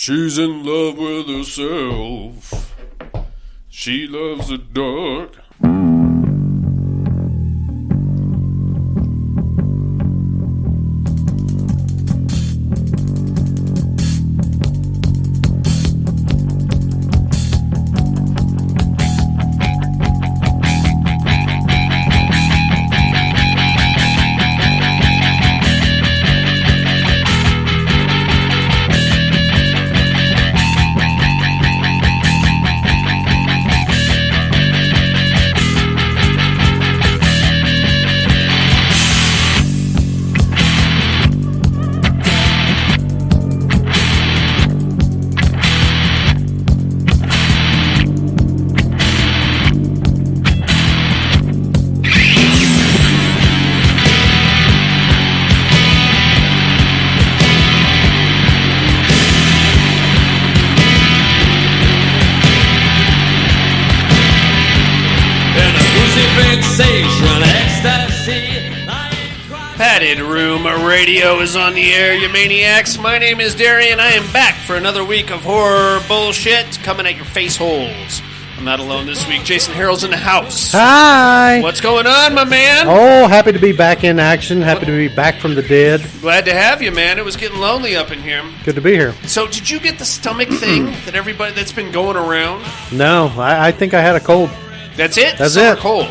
She's in love with herself. She loves the dark. Padded Room Radio is on the air, you maniacs. My name is Darian. I am back for another week of horror bullshit coming at your face holes. I'm not alone this week. Jason Harrell's in the house. Hi. What's going on, my man? Oh, happy to be back in action. Happy to be back from the dead. Glad to have you, man. It was getting lonely up in here. Good to be here. So, did you get the stomach thing that everybody that's been going around? No, I think I had a cold. That's it? That's Summer it. cold.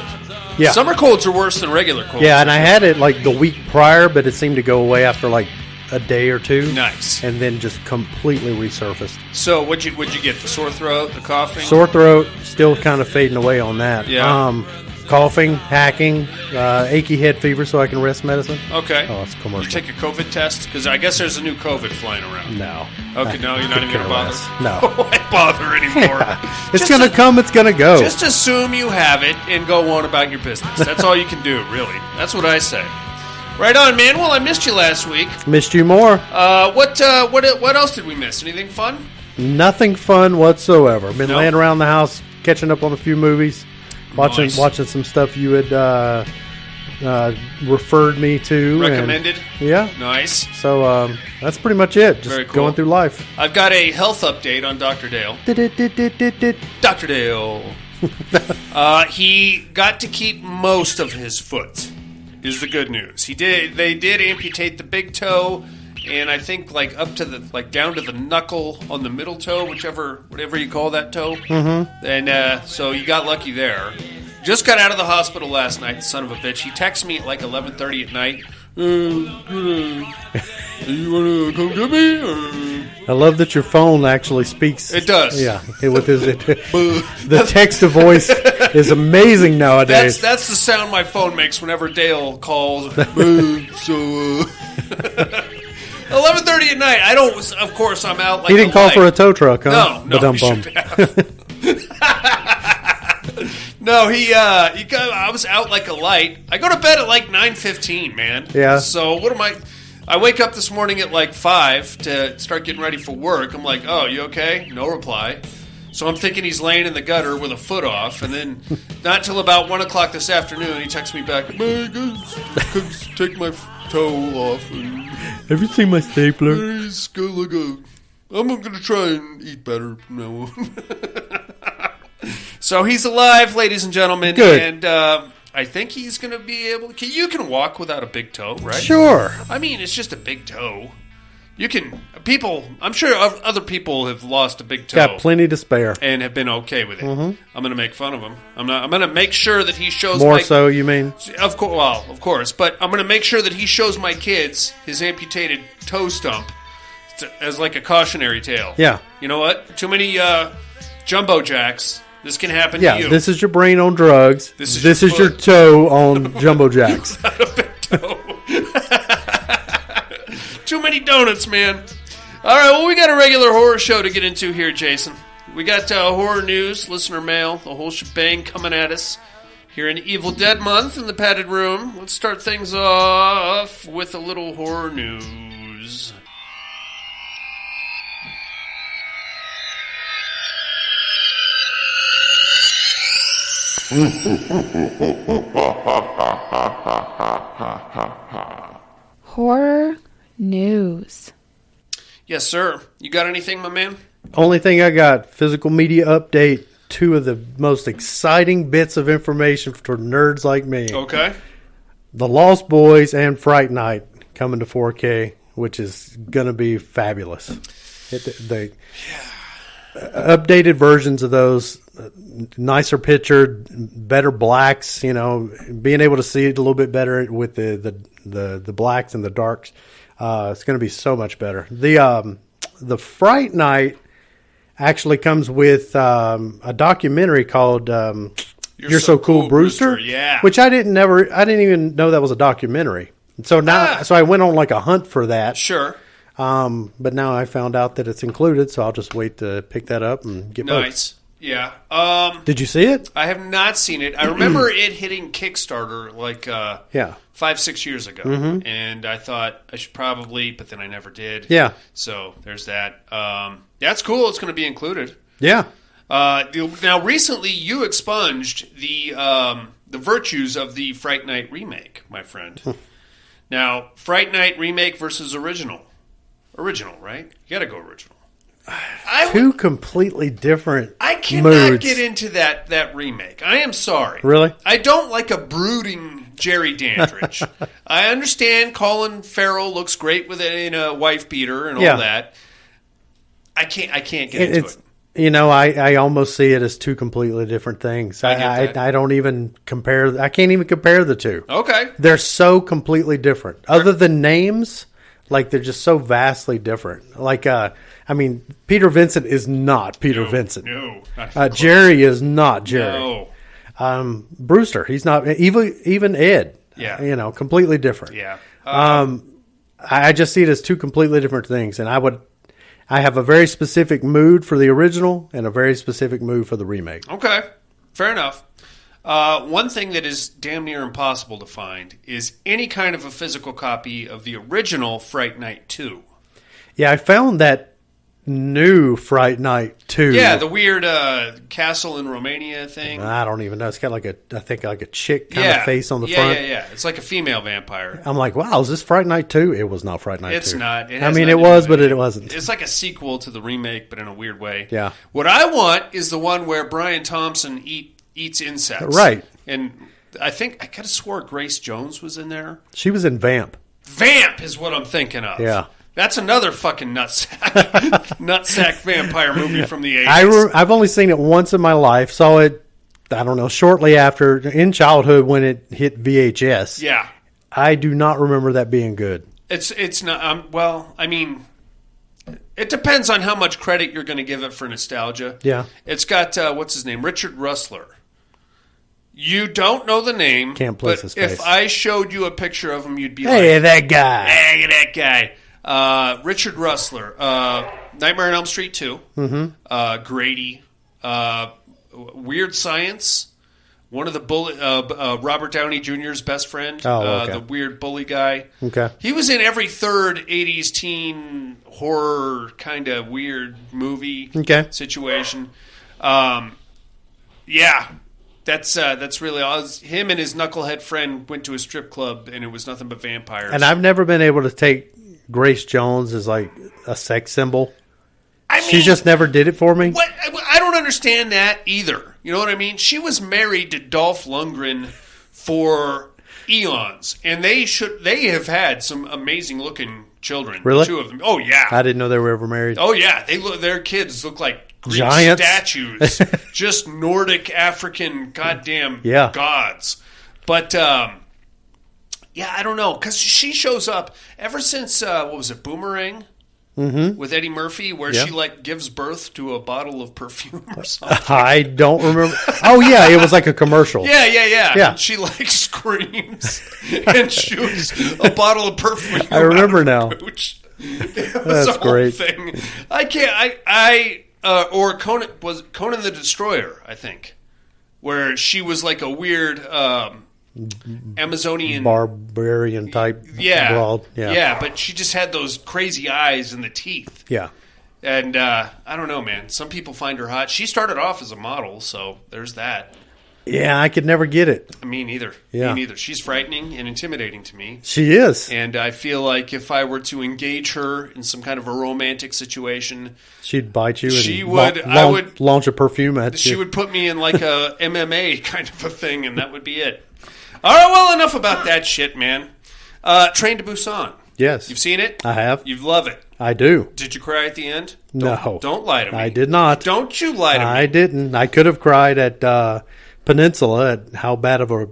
Yeah. Summer colds are worse than regular colds. Yeah, and I had it like the week prior, but it seemed to go away after like a day or two. Nice. And then just completely resurfaced. So, what'd you get? The sore throat, the coughing? Sore throat, still kind of fading away on that. Yeah. Coughing, hacking, achy head fever, so I can rest medicine. Okay. Oh, it's commercial. You take a COVID test? Because I guess there's a new COVID flying around. No. Okay, no, you're not even going to bother? No. Why bother anymore? It's going to come, it's going to go. Just assume you have it and go on about your business. That's all you can do, really. That's what I say. Right on, man. Well, I missed you last week. Missed you more. What else did we miss? Anything fun? Nothing fun whatsoever. Been Nope. laying around the house, catching up on a few movies, watching some stuff you had referred me to. Recommended? Yeah. Nice. So that's pretty much it. Just Very cool. going through life. I've got a health update on Dr. Dale. Dr. Dale. He got to keep most of his foot, is the good news. They did amputate the big toe, and I think like up to the down to the knuckle on the middle toe, whatever you call that toe. Mm-hmm. And so you got lucky there. Just got out of the hospital last night, the son of a bitch. He texted me at like 11:30 at night. You want to come get me? I love that your phone actually speaks. It does. Yeah, with the text to voice is amazing nowadays. That's the sound my phone makes whenever Dale calls. 11:30 at night. I don't. Of course, I'm out. Like he didn't call for a tow truck, huh? No. He should have. No, I was out like a light. I go to bed at like 9:15, man. Yeah. So what am I? I wake up this morning at like 5 to start getting ready for work. I'm like, oh, you okay? No reply. So I'm thinking he's laying in the gutter with a foot off, and then not till about 1 o'clock this afternoon, he texts me back, man, guys, take my toe off. And have you seen my stapler? I'm going to try and eat better from now on. So he's alive, ladies and gentlemen. Good. And I think he's going to be able to... You can walk without a big toe, right? Sure. I mean, it's just a big toe. You can... I'm sure other people have lost a big toe. Got plenty to spare. And have been okay with it. Mm-hmm. I'm going to make fun of him. I'm going to make sure that he shows... More so, you mean? Of course. But I'm going to make sure that he shows my kids his amputated toe stump as like a cautionary tale. Yeah. You know what? Too many jumbo jacks... This can happen to you. Yeah, this is your brain on drugs. This is your toe on Jumbo Jacks. Without a big toe. Too many donuts, man. All right, well, we got a regular horror show to get into here, Jason. We got horror news, listener mail, the whole shebang coming at us here in Evil Dead Month in the Padded Room. Let's start things off with a little horror news. Horror news. Yes, sir. You got anything, my man? Only thing I got, physical media update. 2 of the most exciting bits of information for nerds like me. Okay. The Lost Boys and Fright Night coming to 4K, which is going to be fabulous. The updated versions of those, nicer pictured, better blacks, you know, being able to see it a little bit better with the blacks and the darks. It's going to be so much better. The Fright Night actually comes with a documentary called You're So Cool, Brewster. Yeah. Which I didn't even know that was a documentary. So now, so I went on like a hunt for that. Sure. But now I found out that it's included, so I'll just wait to pick that up and get nice. Both. Yeah. Did you see it? I have not seen it. I remember it hitting Kickstarter like 5-6 years ago, and I thought I should probably, but then I never did. Yeah. So there's that. That's cool. It's going to be included. Yeah. Now, recently you expunged the virtues of the Fright Night remake, my friend. Now, Fright Night remake versus original. Original, right? You got to go original. Two completely different I cannot moods. get into that remake. I am sorry. Really? I don't like a brooding Jerry Dandridge. I understand Colin Farrell looks great with it in a wife beater and all that. I can't get into it. You know, I almost see it as two completely different things. I don't even compare. I can't even compare the two. Okay. They're so completely different. Other than names, like they're just so vastly different. Like, I mean, Peter Vincent is not Peter Vincent. No. Jerry is not Jerry. No. Brewster, he's not. Even Ed. Yeah. You know, completely different. Yeah. I just see it as two completely different things, and I have a very specific mood for the original and a very specific mood for the remake. Okay, fair enough. One thing that is damn near impossible to find is any kind of a physical copy of the original Fright Night 2. Yeah, I found that new Fright Night 2. Yeah, the weird castle in Romania thing. I don't even know. It's got like a chick kind of face on the front. Yeah. It's like a female vampire. I'm like, wow, is this Fright Night 2? It was not Fright Night 2. It's not. It was, but it wasn't. It's like a sequel to the remake, but in a weird way. Yeah. What I want is the one where Brian Thompson eats insects. Right. And I think, I could have swore Grace Jones was in there. She was in Vamp. Vamp is what I'm thinking of. Yeah. That's another fucking nutsack vampire movie from the 80s. I've only seen it once in my life. Saw it, I don't know, shortly after, in childhood when it hit VHS. Yeah. I do not remember that being good. It's not, well, I mean, it depends on how much credit you're going to give it for nostalgia. Yeah. It's got, what's his name? Richard Russler. You don't know the name. Can't place his face. If I showed you a picture of him, you'd be like, hey, that guy. Hey, that guy. Richard Russler, Nightmare on Elm Street 2, Grady, Weird Science, one of the Robert Downey Jr.'s best friend, the weird bully guy. Okay. He was in every third 80s teen horror kind of weird movie situation. Yeah. That's really all. Him and his knucklehead friend went to a strip club, and it was nothing but vampires. And I've never been able to take Grace Jones as like a sex symbol. I mean, she just never did it for me. What? I don't understand that either. You know what I mean? She was married to Dolph Lundgren for eons, and they have had some amazing looking children. Really? 2 of them. Oh yeah. I didn't know they were ever married. Oh yeah. Their kids look like Greek giants, statues, just Nordic African goddamn gods. But yeah, I don't know, because she shows up ever since what was it, Boomerang? With Eddie Murphy, where she like gives birth to a bottle of perfume or something. I don't remember. Oh yeah, it was like a commercial. Yeah. And she like screams and shoots a bottle of perfume. I remember now. That's great. Thing. I can't. Or Conan the Destroyer, I think, where she was like a weird Amazonian barbarian type broad. Yeah, but she just had those crazy eyes and the teeth. Yeah. And I don't know, man. Some people find her hot. She started off as a model, so there's that. Yeah, I could never get it. Me neither. Yeah. Me neither. She's frightening and intimidating to me. She is. And I feel like if I were to engage her in some kind of a romantic situation, she'd bite you and she would. I would launch a perfume at you. She would put me in like a MMA kind of a thing, and that would be it. All right, well, enough about that shit, man. Train to Busan. Yes. You've seen it? I have. You love it. I do. Did you cry at the end? No. Don't lie to me. I did not. Don't you lie to me. I didn't. I could have cried at Peninsula at how bad of a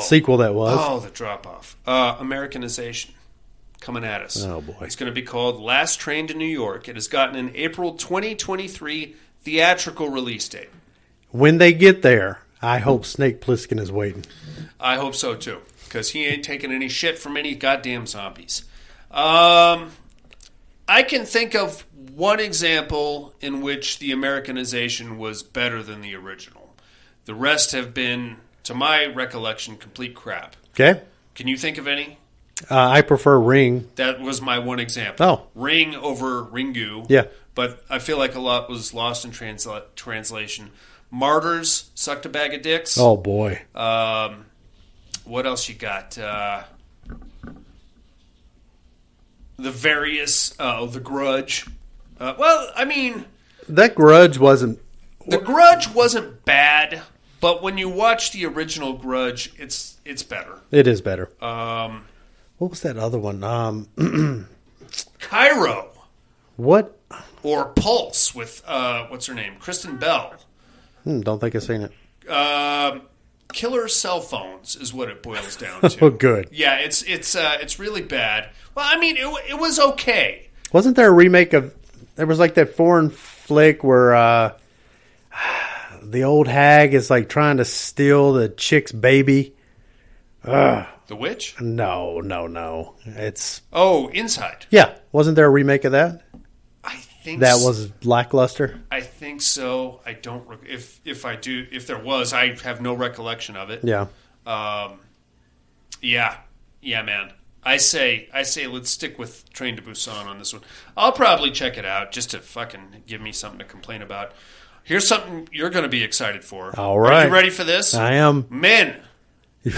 sequel that was. Oh, the drop-off. Americanization coming at us. Oh, boy. It's going to be called Last Train to New York. It has gotten an April 2023 theatrical release date. When they get there, I hope Snake Plissken is waiting. I hope so, too, because he ain't taking any shit from any goddamn zombies. I can think of one example in which the Americanization was better than the original. The rest have been, to my recollection, complete crap. Okay. Can you think of any? I prefer Ring. That was my one example. Oh. Ring over Ringu. Yeah. But I feel like a lot was lost in translation. Martyrs sucked a bag of dicks. Oh, boy. What else you got? The various, The Grudge. Well, I mean... That Grudge wasn't... The Grudge wasn't bad, but when you watch the original Grudge, it's better. It is better. What was that other one? Cairo. What? Or Pulse with, what's her name? Kristen Bell. Don't think I've seen it. Killer cell phones is what it boils down to. Oh, good. Yeah, it's really bad. Well, I mean, it was okay. Wasn't there a remake of... There was like that foreign flick where the old hag is like trying to steal the chick's baby. The Witch? No. It's... Oh, Inside. Yeah. Wasn't there a remake of that? I think that was lackluster. I think so. I don't. If there was, I have no recollection of it. Yeah. Yeah, man. I say, let's stick with Train to Busan on this one. I'll probably check it out just to fucking give me something to complain about. Here's something you're going to be excited for. All right. Are you ready for this? I am. Men. You've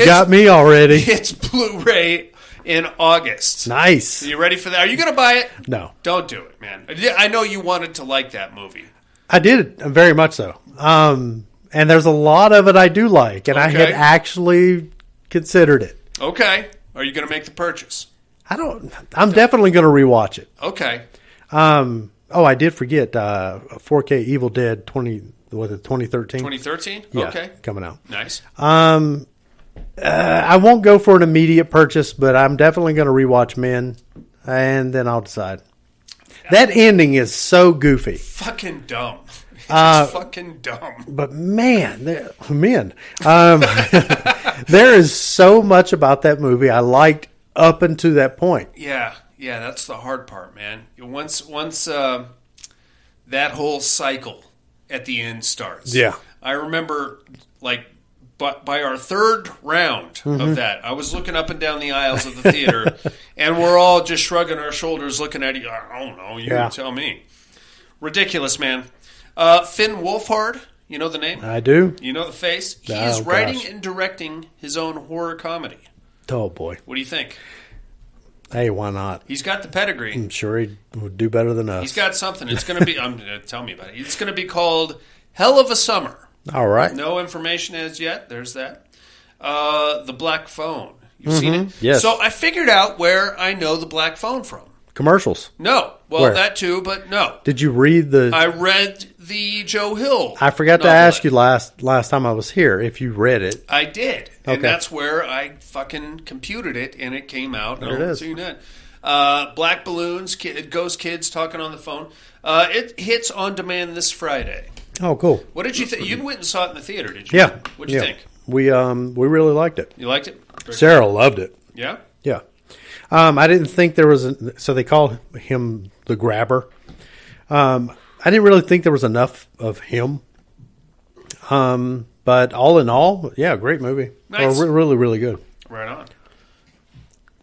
got me already. It's Blu-ray in August. Nice. Are you ready for that? Are you going to buy it? No. Don't do it, man. I know you wanted to like that movie. I did, very much so. And there's a lot of it I do like, and I had actually considered it. Okay. Are you going to make the purchase? I'm definitely going to rewatch it. Okay. I did forget 4K Evil Dead 2013? 2013? Yeah, okay. Coming out. Nice. I won't go for an immediate purchase, but I'm definitely going to rewatch Men, and then I'll decide. That ending is so goofy. Fucking dumb. It's fucking dumb. But man, there is so much about that movie I liked up until that point. Yeah, that's the hard part, man. Once that whole cycle at the end starts. Yeah. I remember, like, by our third round of that, I was looking up and down the aisles of the theater, and we're all just shrugging our shoulders, looking at you. I don't know. You tell me. Ridiculous, man. Finn Wolfhard, you know the name? I do. You know the face? He is writing and directing his own horror comedy. Oh, boy. What do you think? Hey, why not? He's got the pedigree. I'm sure he would do better than us. He's got something. It's going to be... tell me about it. It's going to be called Hell of a Summer. All right. No information as yet. There's that. The Black Phone. You've seen it? Yes. So I figured out where I know the Black Phone from. Commercials. No. Well, Where? that too, but no. Did you read the... I read the Joe Hill. I forgot to ask you last time I was here if you read it. I did. Okay. And that's where I fucking computed it, and it came out. There it is. Seen that. Black Balloons, Ghost Kids talking on the phone. It hits on demand this Friday. Oh, cool. What did you think? You went and saw it in the theater, did you? Yeah. What did you think? We really liked it. You liked it? Sarah loved it. Yeah? Yeah. I didn't think there was... so they call him the Grabber. I didn't really think there was enough of him. But all in all, yeah, great movie. Nice. Or really, really good. Right on.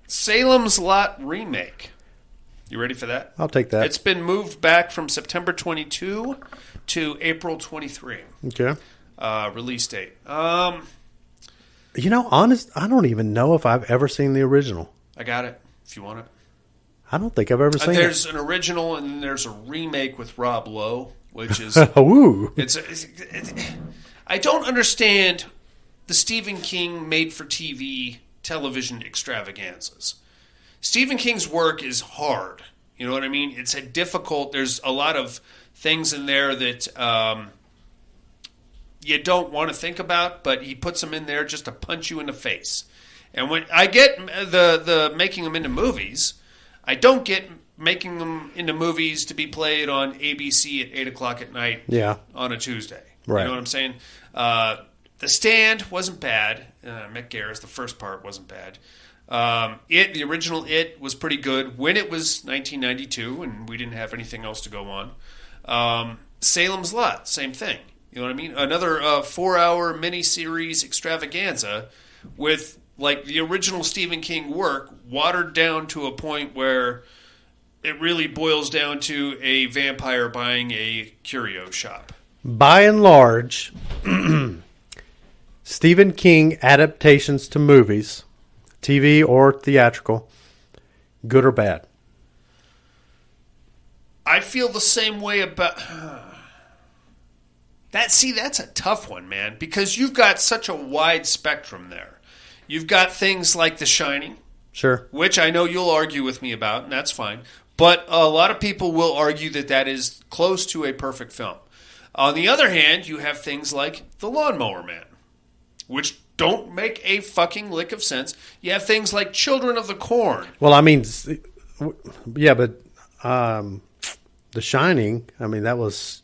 Salem's Lot remake. You ready for that? I'll take that. It's been moved back from September 22 to April 23. Okay. Release date. I don't even know if I've ever seen the original. I got it, if you want it. I don't think I've ever seen it. There's an original and then there's a remake with Rob Lowe, which is... Ooh. I don't understand the Stephen King made-for-TV television extravaganzas. Stephen King's work is hard. You know what I mean? It's a difficult... There's a lot of things in there that you don't want to think about, but he puts them in there just to punch you in the face. And when I get the making them into movies, I don't get making them into movies to be played on ABC at 8 o'clock at night on a Tuesday. Right. You know what I'm saying? The Stand wasn't bad. Mick Garris, the first part wasn't bad. The original It was pretty good when it was 1992 and we didn't have anything else to go on. Salem's Lot, same thing. You know what I mean? Another 4-hour miniseries extravaganza with like the original Stephen King work watered down to a point where it really boils down to a vampire buying a curio shop. By and large, Stephen King adaptations to movies, TV or theatrical, good or bad? I feel the same way about... That's a tough one, man, because you've got such a wide spectrum there. You've got things like The Shining. Sure. Which I know you'll argue with me about, and that's fine. But a lot of people will argue that is close to a perfect film. On the other hand, you have things like The Lawnmower Man, which don't make a fucking lick of sense. You have things like Children of the Corn. Well, I mean, yeah, but The Shining, I mean, that was...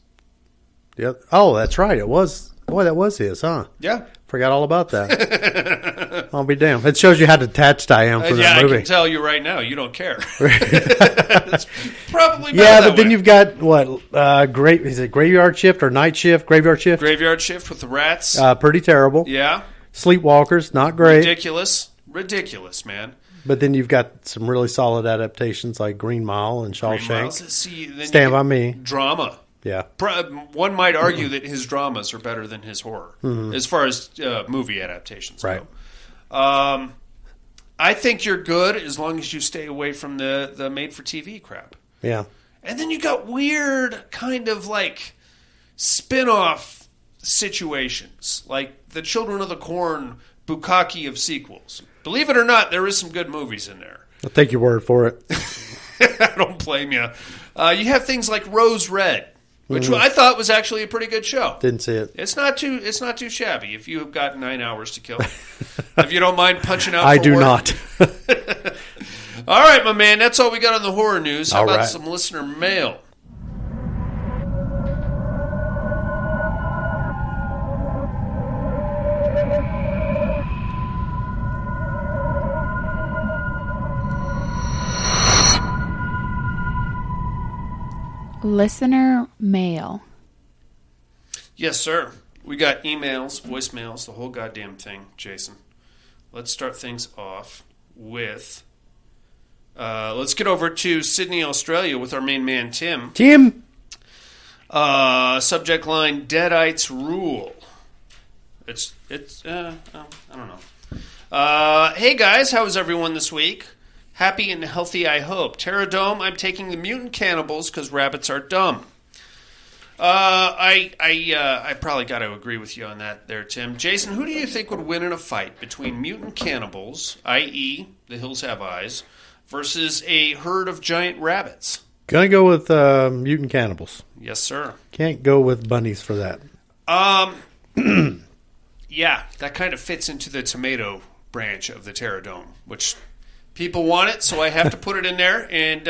Yeah. Oh, that's right. It was... Boy, that was his, huh? Yeah. Forgot all about that. I'll be damned. It shows you how detached I am from that movie. I can tell you right now, you don't care. It's probably better but then you've got what? Is it Graveyard Shift or Night Shift? Graveyard Shift. Graveyard Shift with the rats. Pretty terrible. Yeah. Sleepwalkers, not great. Ridiculous, man. But then you've got some really solid adaptations like Green Mile and Shawshank. Stand by Me. Drama. Yeah. One might argue that his dramas are better than his horror, as far as movie adaptations go. Right. I think you're good as long as you stay away from the made-for-TV crap. Yeah. And then you got weird kind of like spin-off situations, like the Children of the Corn bukkake of sequels. Believe it or not, there is some good movies in there. I'll take your word for it. I don't blame you. You have things like Rose Red, which I thought was actually a pretty good show. Didn't see it. It's not too shabby if you have got 9 hours to kill. If you don't mind punching out. I do not. All right, my man. That's all we got on the horror news. How about right. some listener mail? Listener mail. Yes, sir. We got emails, voicemails, the whole goddamn thing, Jason. Let's start things off with... let's get over to Sydney, Australia with our main man, Tim. Tim! Subject line, Deadites rule. I don't know. Hey guys, how is everyone this week? Happy and healthy, I hope. Terradome, I'm taking the mutant cannibals because rabbits are dumb. I probably got to agree with you on that there, Tim. Jason, who do you think would win in a fight between mutant cannibals, i.e., The Hills Have Eyes, versus a herd of giant rabbits? Gonna go with mutant cannibals. Yes, sir. Can't go with bunnies for that. Yeah, that kind of fits into the tomato branch of the Terradome, which... people want it, so I have to put it in there, and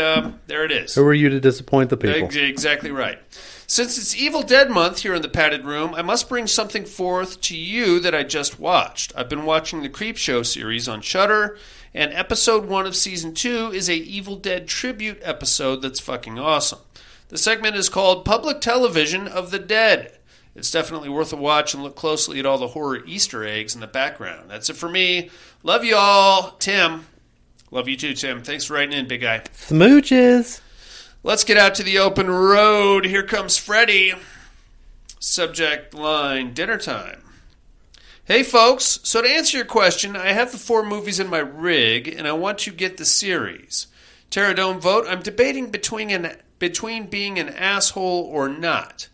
there it is. Who are you to disappoint the people? Exactly right. Since it's Evil Dead month here in the padded room, I must bring something forth to you that I just watched. I've been watching the Creepshow series on Shudder, and episode 1 of season 2 is a Evil Dead tribute episode that's fucking awesome. The segment is called Public Television of the Dead. It's definitely worth a watch and look closely at all the horror Easter eggs in the background. That's it for me. Love you all. Tim. Love you too, Tim. Thanks for writing in, big guy. Smooches. Let's get out to the open road. Here comes Freddie. Subject line, dinner time. Hey, folks. So to answer your question, I have the 4 movies in my rig, and I want to get the series. Terradome vote, I'm debating between being an asshole or not.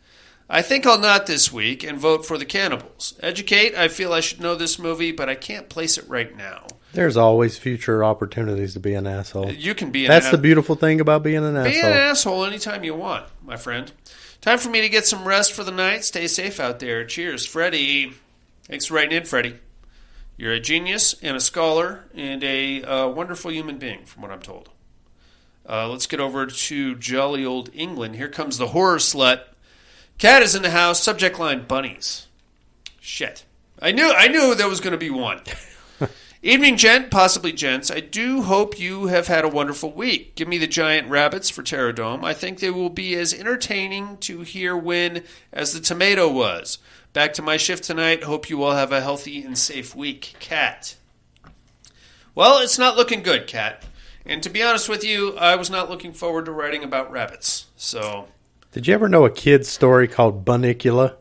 I think I'll not this week and vote for The Cannibals. Educate, I feel I should know this movie, but I can't place it right now. There's always future opportunities to be an asshole. You can be an That's the beautiful thing about being an asshole. Be an asshole anytime you want, my friend. Time for me to get some rest for the night. Stay safe out there. Cheers, Freddie. Thanks for writing in, Freddie. You're a genius and a scholar and a wonderful human being, from what I'm told. Let's get over to jolly old England. Here comes the horror slut. Cat is in the house. Subject line, bunnies. Shit. I knew there was going to be one. Evening, gent, possibly gents. I do hope you have had a wonderful week. Give me the giant rabbits for Terradome. I think they will be as entertaining to hear win as the tomato was. Back to my shift tonight. Hope you all have a healthy and safe week. Cat. Well, it's not looking good, Cat. And to be honest with you, I was not looking forward to writing about rabbits. So, did you ever know a kid's story called Bunnicula?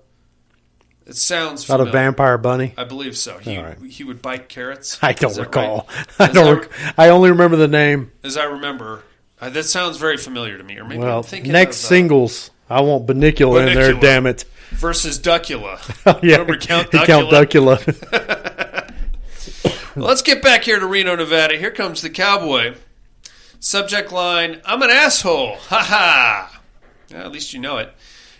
It sounds familiar. About a vampire bunny? I believe so. He would bite carrots. I don't recall. Right? I only remember the name. As I remember, that sounds very familiar to me. Or maybe I'm thinking next of, singles, I want Bunnicula in there, damn it. Versus Duckula. Yeah, remember Count Duckula? Let's get back here to Reno, Nevada. Here comes the cowboy. Subject line, I'm an asshole. Ha ha. Well, at least you know it.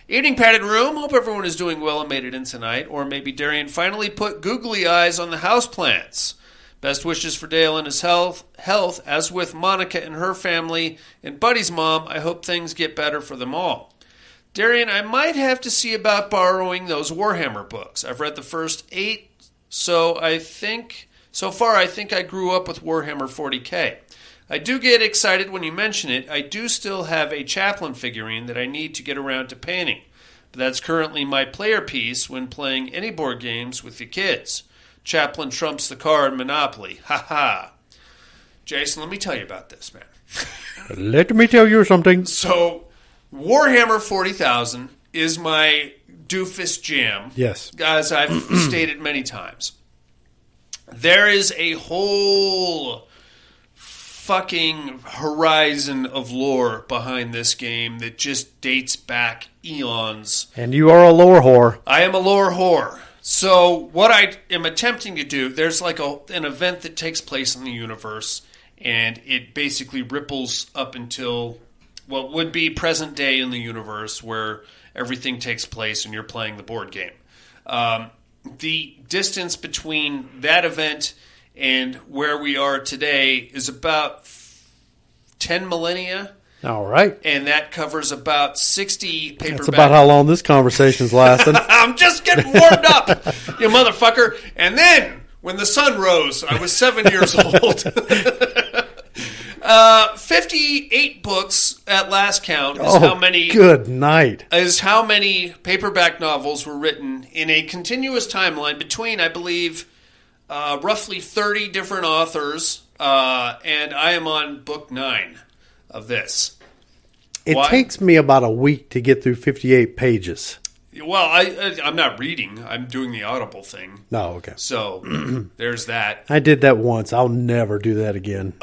Evening, padded room. Hope everyone is doing well and made it in tonight. Or maybe Darian finally put googly eyes on the houseplants. Best wishes for Dale and his health. As with Monica and her family and Buddy's mom, I hope things get better for them all. Darian, I might have to see about borrowing those Warhammer books. I've read the first 8, so far I think I grew up with Warhammer 40K. I do get excited when you mention it. I do still have a Chaplain figurine that I need to get around to painting. But that's currently my player piece when playing any board games with the kids. Chaplain trumps the card Monopoly. Ha ha. Jason, let me tell you about this, man. Let me tell you something. So, Warhammer 40,000 is my doofus jam. Yes. As I've stated many times. There is a whole fucking horizon of lore behind this game that just dates back eons. And you are a lore whore. I am a lore whore. So what I am attempting to do, there's like an event that takes place in the universe, and it basically ripples up until what would be present day in the universe where everything takes place and you're playing the board game. The distance between that event and where we are today is about 10 millennia. All right. And that covers about 60 paperback. That's about how long this conversation's lasting. I'm just getting warmed up, you motherfucker. And then, when the sun rose, I was 7 years old. 58 books at last count is how many. Good night. Is how many paperback novels were written in a continuous timeline between, I believe, roughly 30 different authors, and I am on book 9 of this. It takes me about a week to get through 58 pages. Well, I'm not reading. I'm doing the Audible thing. Oh, okay. So, there's that. I did that once. I'll never do that again.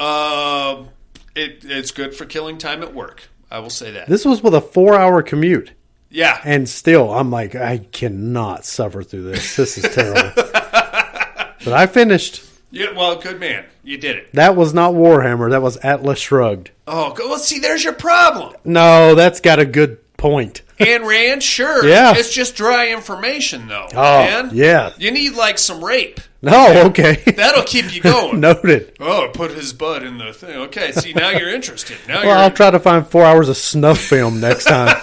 It's good for killing time at work. I will say that. This was with a 4-hour commute. Yeah. And still, I'm like, I cannot suffer through this. This is terrible. But I finished. Yeah, well, good man. You did it. That was not Warhammer. That was Atlas Shrugged. Oh, well, see, there's your problem. No, that's got a good point. Ayn Rand, sure. Yeah. It's just dry information, though. Oh, man. Yeah. You need, like, some rape. No, okay. That'll keep you going. Noted. Oh, put his butt in the thing. Okay, see, now you're interested. I'll try to find 4 hours of snuff film next time.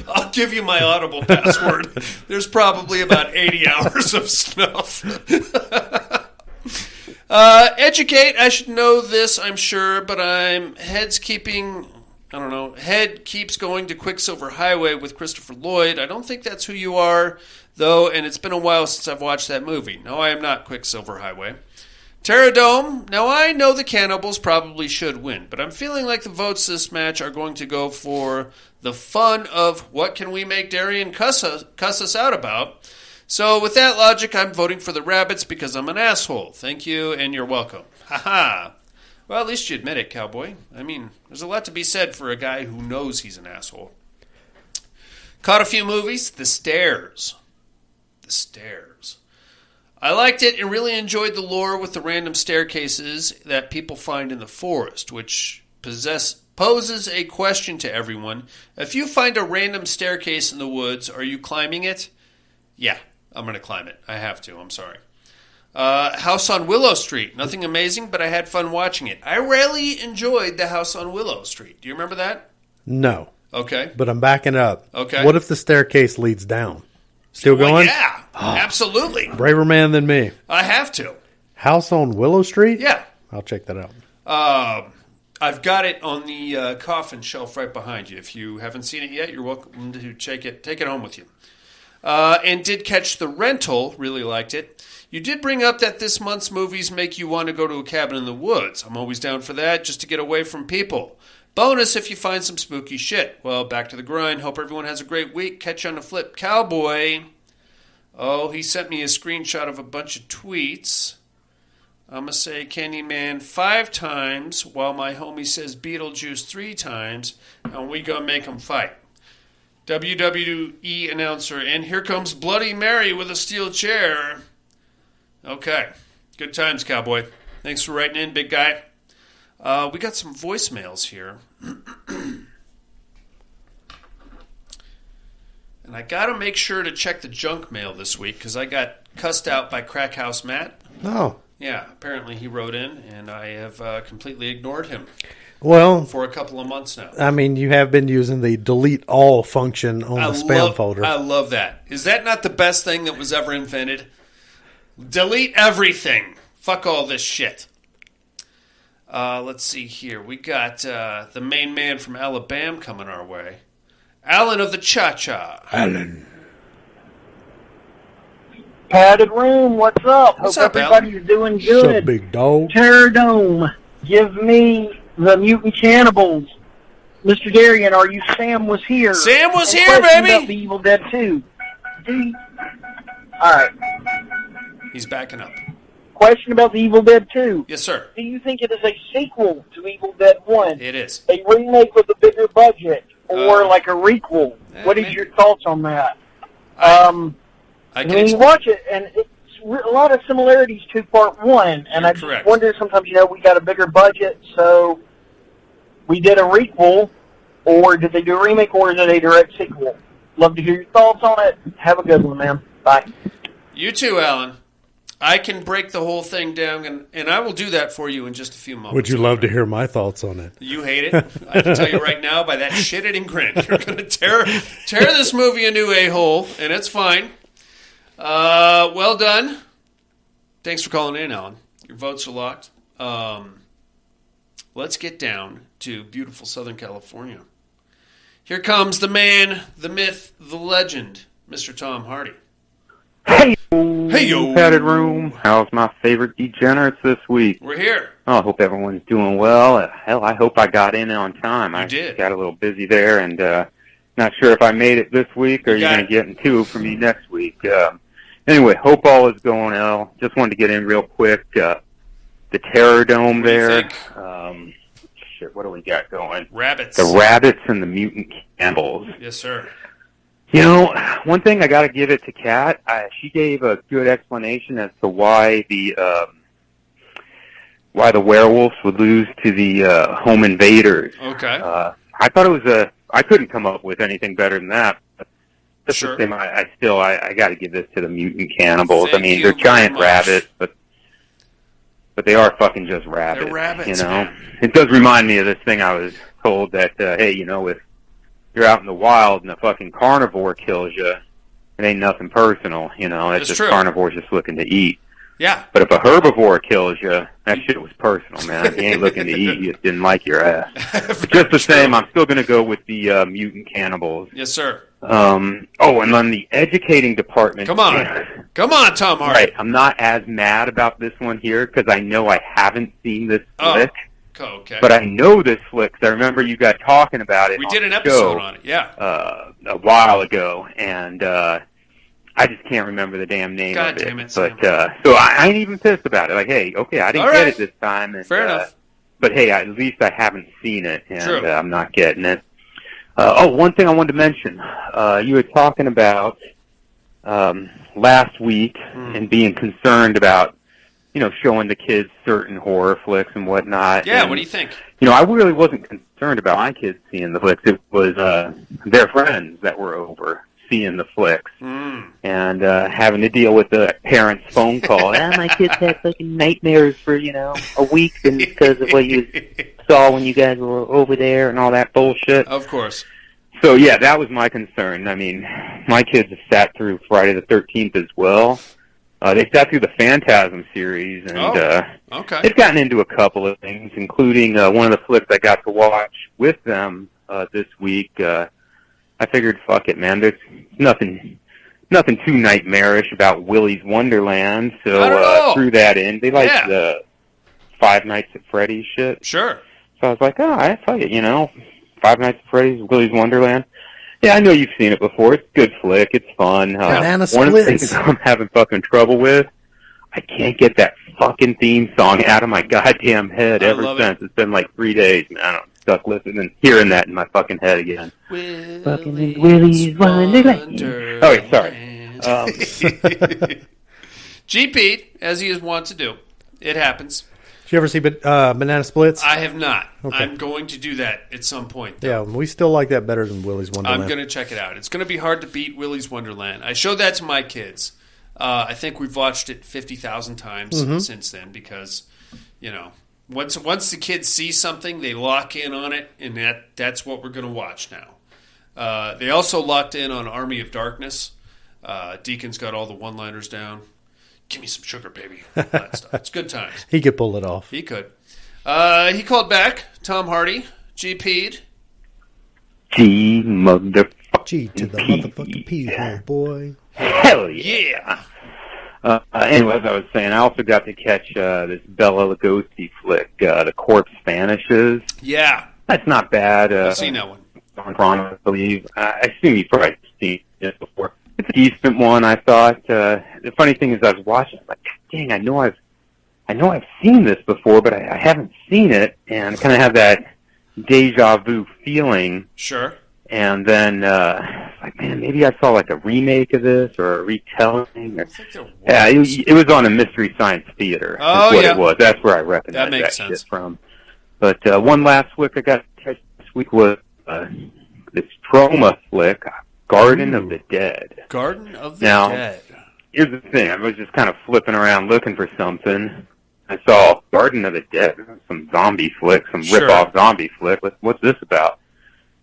I'll give you my Audible password. There's probably about 80 hours of snuff. Educate. I should know this, I'm sure, but head keeps going to Quicksilver Highway with Christopher Lloyd. I don't think that's who you are, though, and it's been a while since I've watched that movie. No, I am not Quicksilver Highway. Pterodome. Now, I know the Cannibals probably should win, but I'm feeling like the votes this match are going to go for the fun of what can we make Darian cuss us out about. So with that logic, I'm voting for the Rabbits because I'm an asshole. Thank you, and you're welcome. Ha-ha. Well, at least you admit it, cowboy. I mean, there's a lot to be said for a guy who knows he's an asshole. Caught a few movies. The Stairs. The Stairs. I liked it and really enjoyed the lore with the random staircases that people find in the forest, which poses a question to everyone. If you find a random staircase in the woods, are you climbing it? Yeah, I'm going to climb it. I have to. I'm sorry. House on Willow Street. Nothing amazing, but I had fun watching it. I really enjoyed the House on Willow Street. Do you remember that? No. Okay. But I'm backing up. Okay. What if the staircase leads down? Still going? Yeah, absolutely. Braver man than me. I have to. House on Willow Street? Yeah. I'll check that out. I've got it on the coffin shelf right behind you. If you haven't seen it yet, you're welcome to take it home with you. And did catch The Rental. Really liked it. You did bring up that this month's movies make you want to go to a cabin in the woods. I'm always down for that, just to get away from people. Bonus if you find some spooky shit. Well, back to the grind. Hope everyone has a great week. Catch you on the flip. Cowboy. Oh, he sent me a screenshot of a bunch of tweets. I'm going to say Candyman 5 times while my homie says Beetlejuice 3 times, and we going to make them fight. WWE announcer, and here comes Bloody Mary with a steel chair. Okay. Good times, Cowboy. Thanks for writing in, big guy. We got some voicemails here. And I got to make sure to check the junk mail this week because I got cussed out by Crack House Matt. Oh. Yeah, apparently he wrote in, and I have completely ignored him. Well, for a couple of months now. I mean, you have been using the delete all function on the spam folder. I love that. Is that not the best thing that was ever invented? Delete everything. Fuck all this shit. Let's see here. We got the main man from Alabama coming our way. Alan of the Cha-Cha. Alan. Padded room, what's up? What's Hope up, everybody's Alan? doing good. What's up, big dog? Pterodome, give me the mutant cannibals. Mr. Darian, are you Sam was here? Sam was And here, question baby! About the Evil Dead 2. Alright. He's backing up. Question about the Evil Dead 2. Yes, sir. Do you think it is a sequel to Evil Dead 1? It is. A remake with a bigger budget? Or like a requel? What is your thoughts on that? When you watch it, and it's a lot of similarities to Part 1, and I just wonder sometimes, we got a bigger budget, so we did a requel, or did they do a remake, or is it a direct sequel? Love to hear your thoughts on it. Have a good one, man. Bye. You too, Alan. I can break the whole thing down, and I will do that for you in just a few moments. Would you love to hear my thoughts on it? You hate it. I can tell you right now by that shit-eating grin. You're going to tear this movie a new a-hole, and it's fine. Well done. Thanks for calling in, Alan. Your votes are locked. Let's get down to beautiful Southern California. Here comes the man, the myth, the legend, Mr. Tom Hardy. Hey, yo. Padded room. How's my favorite degenerates this week? We're here. Oh, I hope everyone's doing well. Hell, I hope I got in on time. I did. Got a little busy there, and not sure if I made it this week or you're going to get in two from me next week. Anyway, hope all is going well. Just wanted to get in real quick. The Terror Dome there. Shit, what do we got going? Rabbits. The Rabbits and the Mutant Cannibals. Yes, sir. One thing I got to give it to Kat. She gave a good explanation as to why the werewolves would lose to the home invaders. Okay. I thought it was I couldn't come up with anything better than that. But just the same, I got to give this to the mutant cannibals. Thank you they're giant much. rabbits, but they are fucking just rabbits. They're rabbits, man. It does remind me of this thing I was told that hey, if you're out in the wild and a fucking carnivore kills you, it ain't nothing personal, It's just true. carnivore's just looking to eat. Yeah. But if a herbivore kills you, that shit was personal, man. He ain't looking to eat you, didn't like your ass. Just the same, I'm still going to go with the mutant cannibals. Yes, sir. And on the educating department. Come on, Tom Hardy. Right, I'm not as mad about this one here because I know I haven't seen this flick. Okay. But I know this flick because I remember you guys talking about it. We did an episode on it, yeah. A while ago, and I just can't remember the damn name of it. Damn it, but so I ain't even pissed about it. Like, hey, okay, I didn't get it this time. And, fair enough. But hey, at least I haven't seen it, and True. I'm not getting it. One thing I wanted to mention. You were talking about last week and being concerned about, showing the kids certain horror flicks and whatnot. Yeah, and, what do you think? I really wasn't concerned about my kids seeing the flicks. It was their friends that were over seeing the flicks and having to deal with the parents' phone call. My kids had fucking nightmares for, a week because of what you saw when you guys were over there and all that bullshit. Of course. So, yeah, that was my concern. I mean, my kids have sat through Friday the 13th as well. They sat through the Phantasm series, and they've gotten into a couple of things, including one of the flicks I got to watch with them this week. I figured, fuck it, man. There's nothing too nightmarish about Willy's Wonderland, so threw that in. They like the Five Nights at Freddy's shit. Sure. So I was like, I tell you, Five Nights at Freddy's, Willy's Wonderland. Yeah, I know you've seen it before. It's a good flick. It's fun. One of the things I'm having fucking trouble with, I can't get that fucking theme song out of my goddamn head ever since. It's been like 3 days, man. I'm stuck listening, hearing that in my fucking head again. Willy's Wonderland. Oh, wait, sorry. G. Pete, as he is wont to do. It happens. Did you ever see Banana Splits? I have not. Okay. I'm going to do that at some point, though. Yeah, we still like that better than Willy's Wonderland. I'm going to check it out. It's going to be hard to beat Willy's Wonderland. I showed that to my kids. I think we've watched it 50,000 times since then because, once the kids see something, they lock in on it, and that's what we're going to watch now. They also locked in on Army of Darkness. Deacon's got all the one-liners down. Give me some sugar, baby. All that stuff. It's good times. He could pull it off. He could. He called back. Tom Hardy. G. P'd. G motherfucking G to the motherfucking P, boy. Hell yeah. Anyway, as I was saying, I also got to catch this Bela Lugosi flick, The Corpse Vanishes. Yeah. That's not bad. I've seen that one. I believe. I assume you've probably seen it before. It's a decent one, I thought. The funny thing is I was watching, I'm like, dang, I know I've seen this before, but I haven't seen it, and I kind of have that deja vu feeling. Sure. And then, like, man, maybe I saw like a remake of this or a retelling. Yeah, it was on a Mystery Science Theater. Oh, is what it was. That's where I recognize that shit from. But one last flick I got to catch this week was this trauma flick, Garden of the Dead. Garden of the Dead. Here's the thing. I was just kind of flipping around looking for something. I saw Garden of the Dead, some zombie flick, some rip-off zombie flick. What's this about?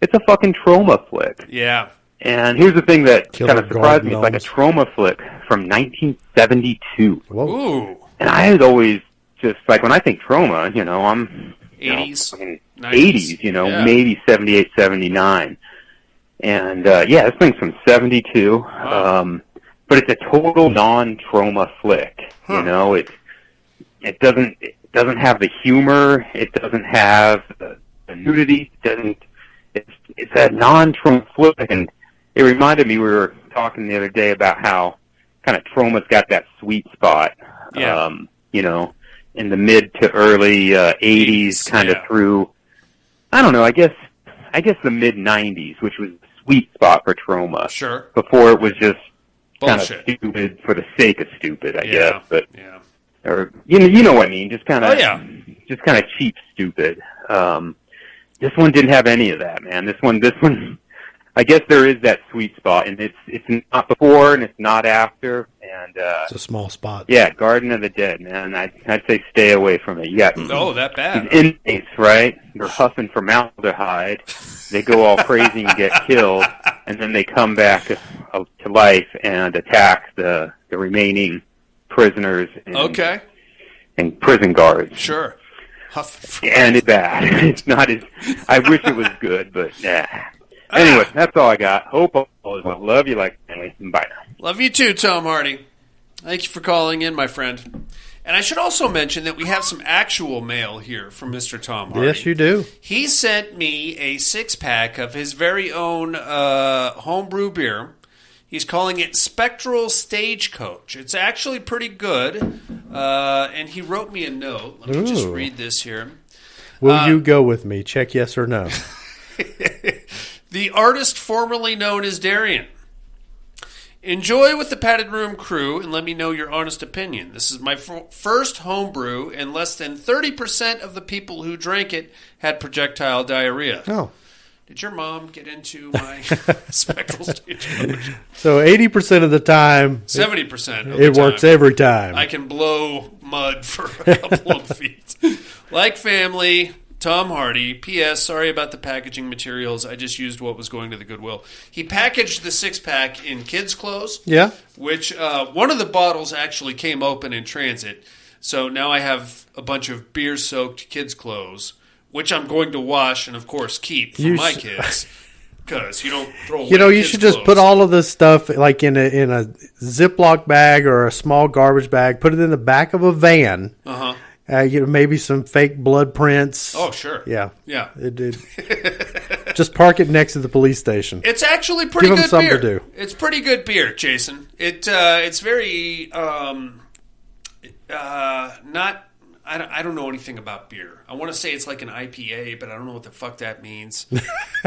It's a fucking trauma flick. Yeah. And here's the thing that kind of surprised me. It's like a trauma flick from 1972. Whoa. Ooh. And I had always just, like, when I think trauma, I'm... 80s. 80s, maybe 78, 79. And, this thing's from 72. Wow. But it's a total non-trauma flick. Huh. It doesn't have the humor. It doesn't have the nudity. It's that non-trauma flick. And it reminded me, we were talking the other day about how kind of trauma's got that sweet spot. Yeah. In the mid to early 80s, kind of through, I don't know, I guess the mid 90s, which was the sweet spot for trauma. Sure. Before it was just kind of bullshit. stupid for the sake of stupid, I guess. But or you know what I mean? Just kind of cheap stupid. This one didn't have any of that, man. This one, I guess there is that sweet spot, and it's not before and it's not after, and it's a small spot. Yeah, Garden of the Dead, man. I'd say stay away from it. You got that bad. These inmates, right? They're huffing formaldehyde. They go all crazy and get killed, and then they come back to life and attack the remaining prisoners and prison guards. Sure. And it's bad. It's not as... I wish it was good, but nah. Anyway, that's all I got. Hope Always love you like family. Bye now. Love you too, Tom Hardy. Thank you for calling in, my friend. And I should also mention that we have some actual mail here from Mr. Tom Hardy. Yes, you do. He sent me a 6-pack of his very own homebrew beer. He's calling it Spectral Stagecoach. It's actually pretty good. And he wrote me a note. Let me just read this here. Will you go with me? Check yes or no. The artist formerly known as Darian. Enjoy with the Padded Room crew and let me know your honest opinion. This is my first homebrew, and less than 30% of the people who drank it had projectile diarrhea. Oh. Did your mom get into my Spectral Stagecoach? So 80% of the time... 70% of the time. It works every time. I can blow mud for a couple of feet. Like family... Tom Hardy, P.S. Sorry about the packaging materials. I just used what was going to the Goodwill. He packaged the 6-pack in kids' clothes. Yeah. Which one of the bottles actually came open in transit. So now I have a bunch of beer-soaked kids' clothes, which I'm going to wash and, of course, keep for my kids. Because you don't throw away you should just put all of this stuff like in a Ziploc bag or a small garbage bag, put it in the back of a van. Uh-huh. Maybe some fake blood prints. Oh, sure. Yeah. Yeah. Just park it next to the police station. It's actually pretty good beer. Give them something to do. It's pretty good beer, Jason. It's very not. I don't know anything about beer. I want to say it's like an IPA, but I don't know what the fuck that means.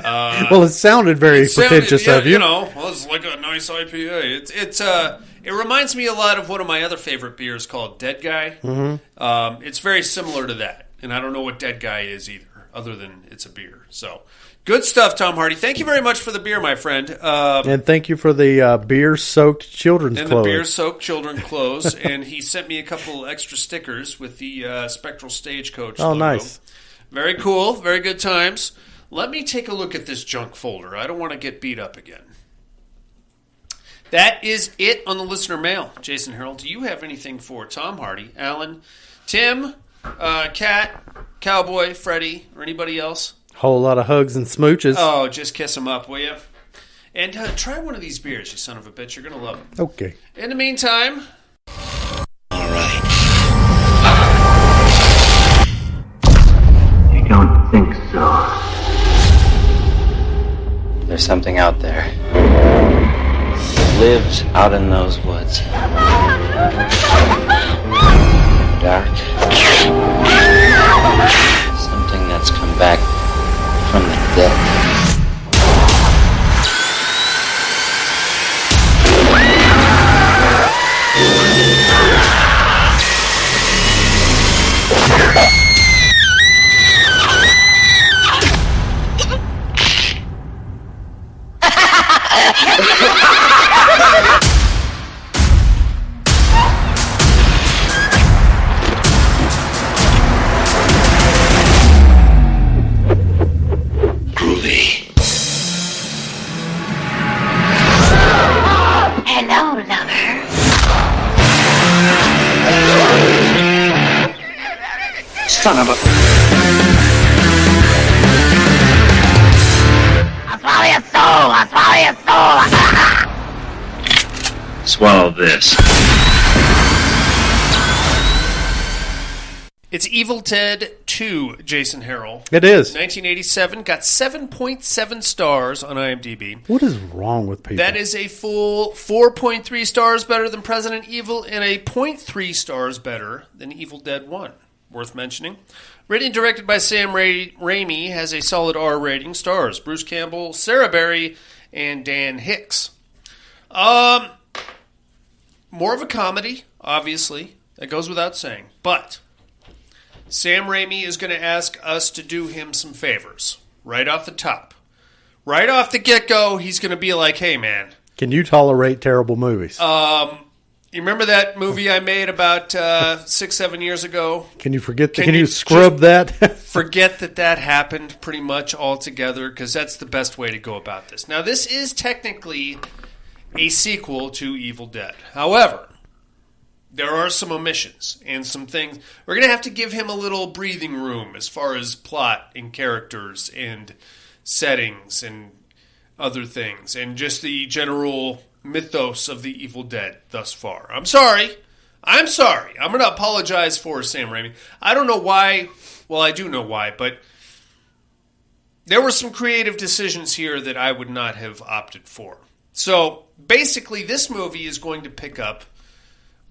Well, it sounded very pretentious of you. Well, it's like a nice IPA. It reminds me a lot of one of my other favorite beers called Dead Guy. Mm-hmm. It's very similar to that, and I don't know what Dead Guy is either, other than it's a beer. So, good stuff, Tom Hardy. Thank you very much for the beer, my friend. And thank you for the beer-soaked children's clothes. And the beer-soaked children's clothes. And he sent me a couple extra stickers with the Spectral Stagecoach logo. Nice. Very cool. Very good times. Let me take a look at this junk folder. I don't want to get beat up again. That is it on the listener mail. Jason Harold, do you have anything for Tom Hardy, Alan, Tim, Kat, Cowboy, Freddie, or anybody else? Whole lot of hugs and smooches. Oh, just kiss them up, will you? And try one of these beers, you son of a bitch. You're going to love them. Okay. In the meantime... All right. You don't think so? There's something out there. It lives out in those woods. Dark. Something that's come back from the dead. Hello, lover. Son of a... I'll swallow your soul! I'll swallow your soul! Swallow this. It's Evil Dead 2, Jason Harrell. It is. 1987, got 7.7 stars on IMDb. What is wrong with people? That is a full 4.3 stars better than Resident Evil and a 0.3 stars better than Evil Dead 1. Worth mentioning. Written and directed by Sam Raimi, has a solid R rating. Stars Bruce Campbell, Sarah Berry, and Dan Hicks. More of a comedy, obviously. That goes without saying. But Sam Raimi is going to ask us to do him some favors. Right off the top. Right off the get-go, he's going to be like, hey, man. Can you tolerate terrible movies? You remember that movie I made about 6-7 years ago? Can you forget? Can you scrub that? Forget that happened pretty much altogether, because that's the best way to go about this. Now, this is technically a sequel to Evil Dead. However, there are some omissions and some things. We're going to have to give him a little breathing room as far as plot and characters and settings and other things and just the general mythos of the Evil Dead thus far. I'm sorry. I'm going to apologize for Sam Raimi. I don't know why. Well, I do know why, but there were some creative decisions here that I would not have opted for. So, basically, this movie is going to pick up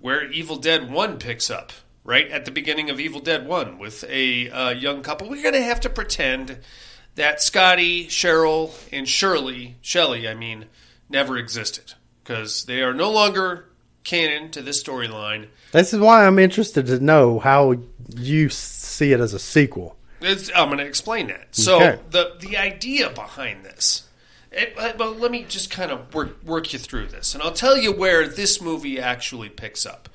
where Evil Dead 1 picks up, right? At the beginning of Evil Dead 1 with a young couple. We're going to have to pretend that Scotty, Cheryl, and Shelley, never existed. Because they are no longer canon to this storyline. This is why I'm interested to know how you see it as a sequel. I'm going to explain that. So, okay. The idea behind this... Well, let me just kind of work you through this, and I'll tell you where this movie actually picks up.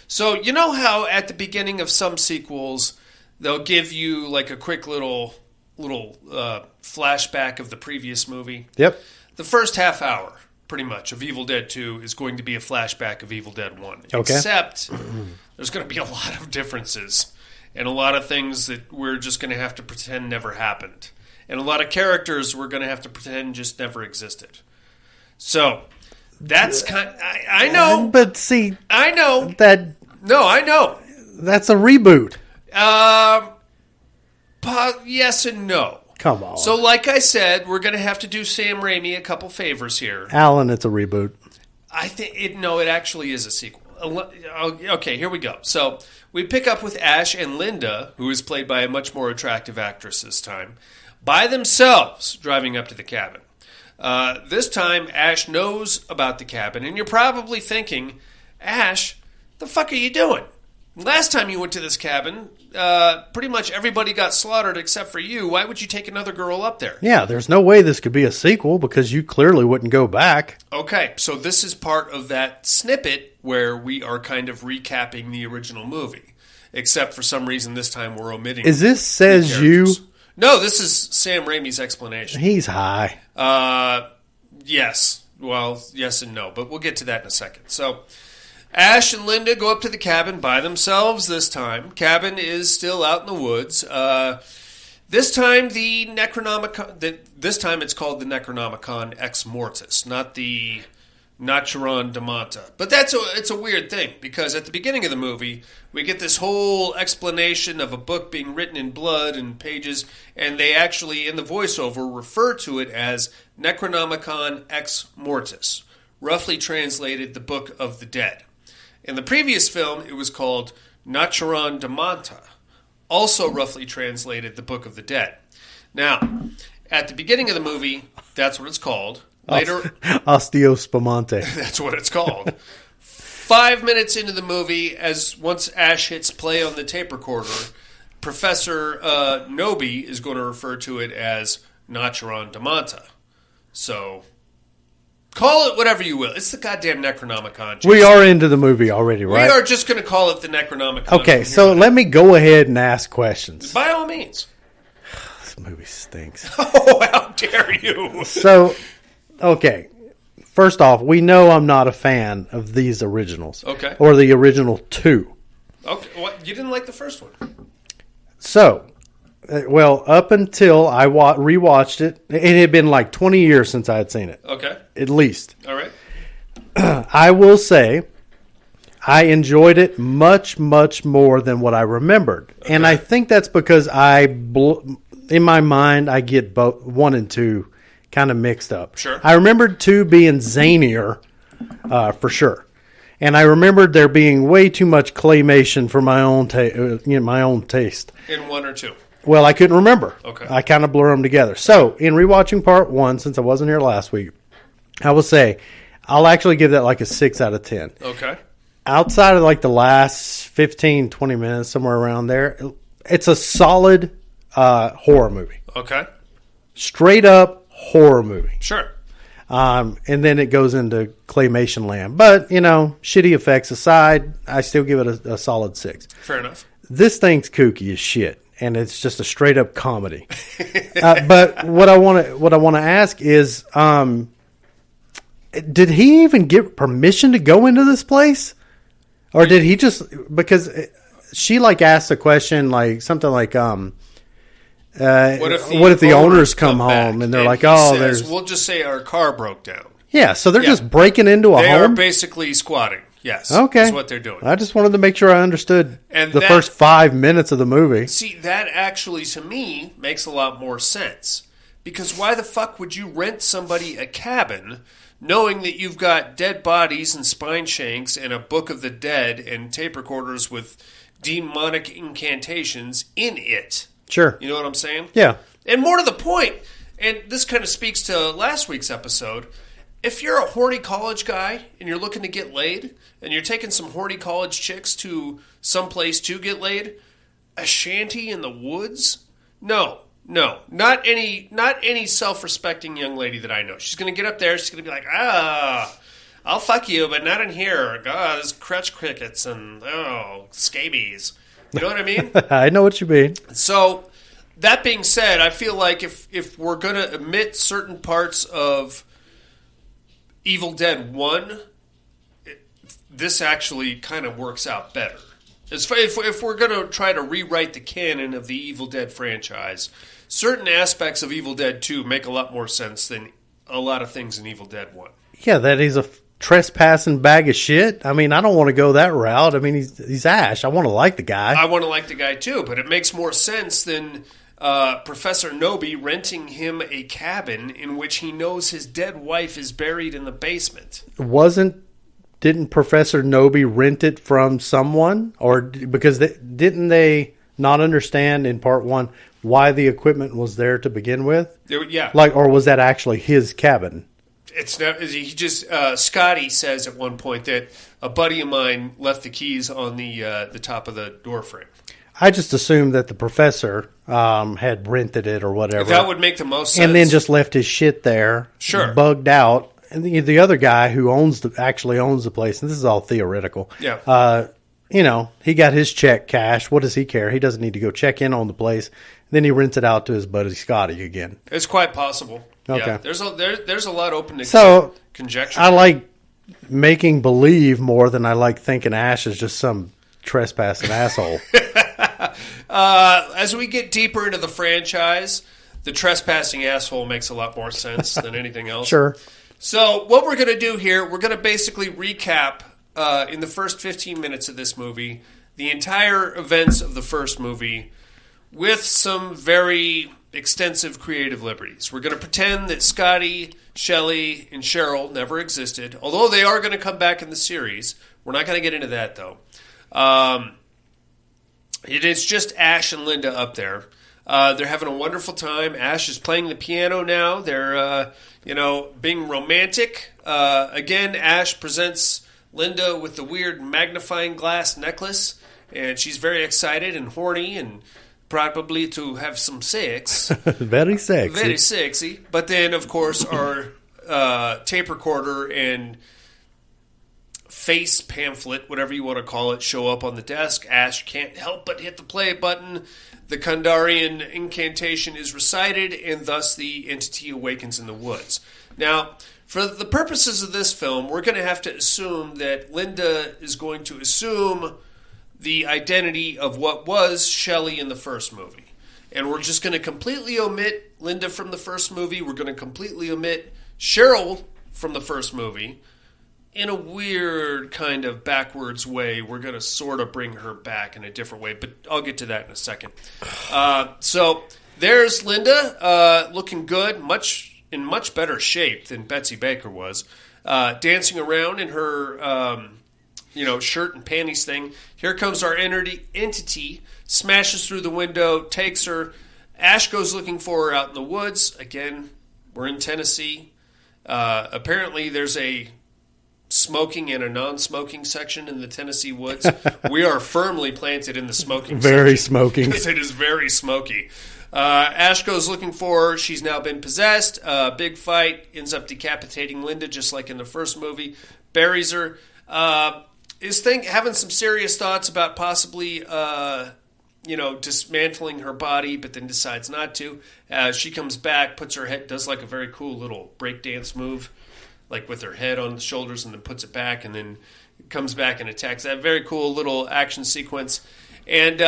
So, you know how at the beginning of some sequels, they'll give you like a quick little flashback of the previous movie? Yep. The first half hour, pretty much, of Evil Dead 2 is going to be a flashback of Evil Dead 1. Okay. Except there's going to be a lot of differences and a lot of things that we're just going to have to pretend never happened. And a lot of characters we're going to have to pretend just never existed. So, that's I know. But see... I know. No, I know. That's a reboot. Yes and no. Come on. So, like I said, we're going to have to do Sam Raimi a couple favors here. Alan, it's a reboot. I think... it actually is a sequel. Okay, here we go. So, we pick up with Ash and Linda, who is played by a much more attractive actress this time, by themselves, driving up to the cabin. This time, Ash knows about the cabin, and you're probably thinking, Ash, the fuck are you doing? Last time you went to this cabin, pretty much everybody got slaughtered except for you. Why would you take another girl up there? Yeah, there's no way this could be a sequel because you clearly wouldn't go back. Okay, so this is part of that snippet where we are kind of recapping the original movie. Except for some reason this time we're omitting... Is this says you... No, this is Sam Raimi's explanation. He's high. Yes. Well, yes and no, but we'll get to that in a second. So, Ash and Linda go up to the cabin by themselves this time. Cabin is still out in the woods. This time, the Necronomicon... This time it's called the Necronomicon Ex Mortis, not the Naturon de Manta. But it's a weird thing, because at the beginning of the movie, we get this whole explanation of a book being written in blood and pages, and they actually, in the voiceover, refer to it as Necronomicon Ex Mortis, roughly translated the Book of the Dead. In the previous film, it was called Naturon de Manta, also roughly translated the Book of the Dead. Now, at the beginning of the movie, that's what it's called. Later, Osteospumante. That's what it's called. 5 minutes into the movie, once Ash hits play on the tape recorder, Professor Nobi is going to refer to it as Naturon de Manta. So, call it whatever you will. It's the goddamn Necronomicon. Jason. We are into the movie already, right? We are just going to call it the Necronomicon. Okay, so let me go ahead and ask questions. By all means. This movie stinks. Oh, how dare you! So... Okay, first off, we know I'm not a fan of these originals. Okay. Or the original two. Okay, what? You didn't like the first one? So, up until I rewatched it, it had been like 20 years since I had seen it. Okay. At least. All right. I will say I enjoyed it much, much more than what I remembered. Okay. And I think that's because in my mind, I get both 1 and 2 kind of mixed up. Sure. I remembered 2 being zanier, for sure, and I remembered there being way too much claymation for my own taste. In 1 or 2. Well, I couldn't remember. Okay. I kind of blur them together. So, in rewatching part 1, since I wasn't here last week, I will say I'll actually give that like a 6 out of 10. Okay. Outside of like the last 15, 20 minutes, somewhere around there, it's a solid horror movie. Okay. Straight up horror movie. Sure. And then it goes into claymation land. But, shitty effects aside, I still give it a solid 6. Fair enough. This thing's kooky as shit, and it's just a straight up comedy. But what I want to ask is, did he even get permission to go into this place? Or did he just, because she asked a question something like, what if the owners come home and they're like, "Oh, there's." We'll just say our car broke down. Yeah, so they're just breaking into a home. They are basically squatting. Yes, okay, that's what they're doing. I just wanted to make sure I understood the first 5 minutes of the movie. See, that actually to me makes a lot more sense, because why the fuck would you rent somebody a cabin knowing that you've got dead bodies and spine shanks and a Book of the Dead and tape recorders with demonic incantations in it? Sure. You know what I'm saying? Yeah. And more to the point, and this kind of speaks to last week's episode, if you're a horny college guy and you're looking to get laid and you're taking some horny college chicks to some place to get laid, a shanty in the woods? No. Not any self-respecting young lady that I know. She's going to get up there, she's going to be like, I'll fuck you, but not in here. God, there's crutch crickets and, scabies. You know what I mean? I know what you mean. So, that being said, I feel like if we're going to omit certain parts of Evil Dead 1, this actually kind of works out better. If we're going to try to rewrite the canon of the Evil Dead franchise, certain aspects of Evil Dead 2 make a lot more sense than a lot of things in Evil Dead 1. Yeah, that he's a trespassing bag of shit. I mean, I don't want to go that route. I mean, he's Ash. I want to like the guy. I want to like the guy too, but it makes more sense than Professor Noby renting him a cabin in which he knows his dead wife is buried in the basement. Didn't Professor Noby rent it from someone? Or because didn't they not understand in part 1 why the equipment was there to begin with? Yeah. Or was that actually his cabin? It's not. He just Scotty says at one point that a buddy of mine left the keys on the top of the door frame. I just assumed that the professor had rented it or whatever. That would make the most sense. And then just left his shit there, sure, bugged out. And the other guy who actually owns the place, and this is all theoretical. Yeah. He got his check cashed. What does he care? He doesn't need to go check in on the place. Then he rents it out to his buddy Scotty again. It's quite possible. Okay. Yeah, there's a lot open to conjecture. I like making believe more than I like thinking Ash is just some trespassing asshole. As we get deeper into the franchise, the trespassing asshole makes a lot more sense than anything else. Sure. So what we're going to do here, we're going to basically recap in the first 15 minutes of this movie the entire events of the first movie with some very extensive creative liberties. We're going to pretend that Scotty, Shelley, and Cheryl never existed, although they are going to come back in the series. We're not going to get into that, though. It is just Ash and Linda up there. They're having a wonderful time. Ash is playing the piano now. They're, being romantic. Again, Ash presents Linda with the weird magnifying glass necklace, and she's very excited and horny and probably to have some sex. Very sexy. Very sexy. But then, of course, our tape recorder and face pamphlet, whatever you want to call it, show up on the desk. Ash can't help but hit the play button. The Kandarian incantation is recited, and thus the entity awakens in the woods. Now, for the purposes of this film, we're going to have to assume that Linda is going to assume the identity of what was Shelley in the first movie. And we're just going to completely omit Linda from the first movie. We're going to completely omit Cheryl from the first movie. In a weird kind of backwards way, we're going to sort of bring her back in a different way, but I'll get to that in a second. So there's Linda, looking good, in much better shape than Betsy Baker was, dancing around in her shirt and panties thing. Here comes our entity, smashes through the window, takes her. Ash goes looking for her out in the woods. Again, we're in Tennessee. Apparently, there's a smoking and a non-smoking section in the Tennessee woods. We are firmly planted in the smoking very section. Smoking. Because it is very smoky. Ash goes looking for her. She's now been possessed. Big fight. Ends up decapitating Linda just like in the first movie. Buries her. Is having some serious thoughts about possibly dismantling her body, but then decides not to. She comes back, puts her head, does like a very cool little breakdance move, like with her head on the shoulders, and then puts it back, and then comes back and attacks. That very cool little action sequence. And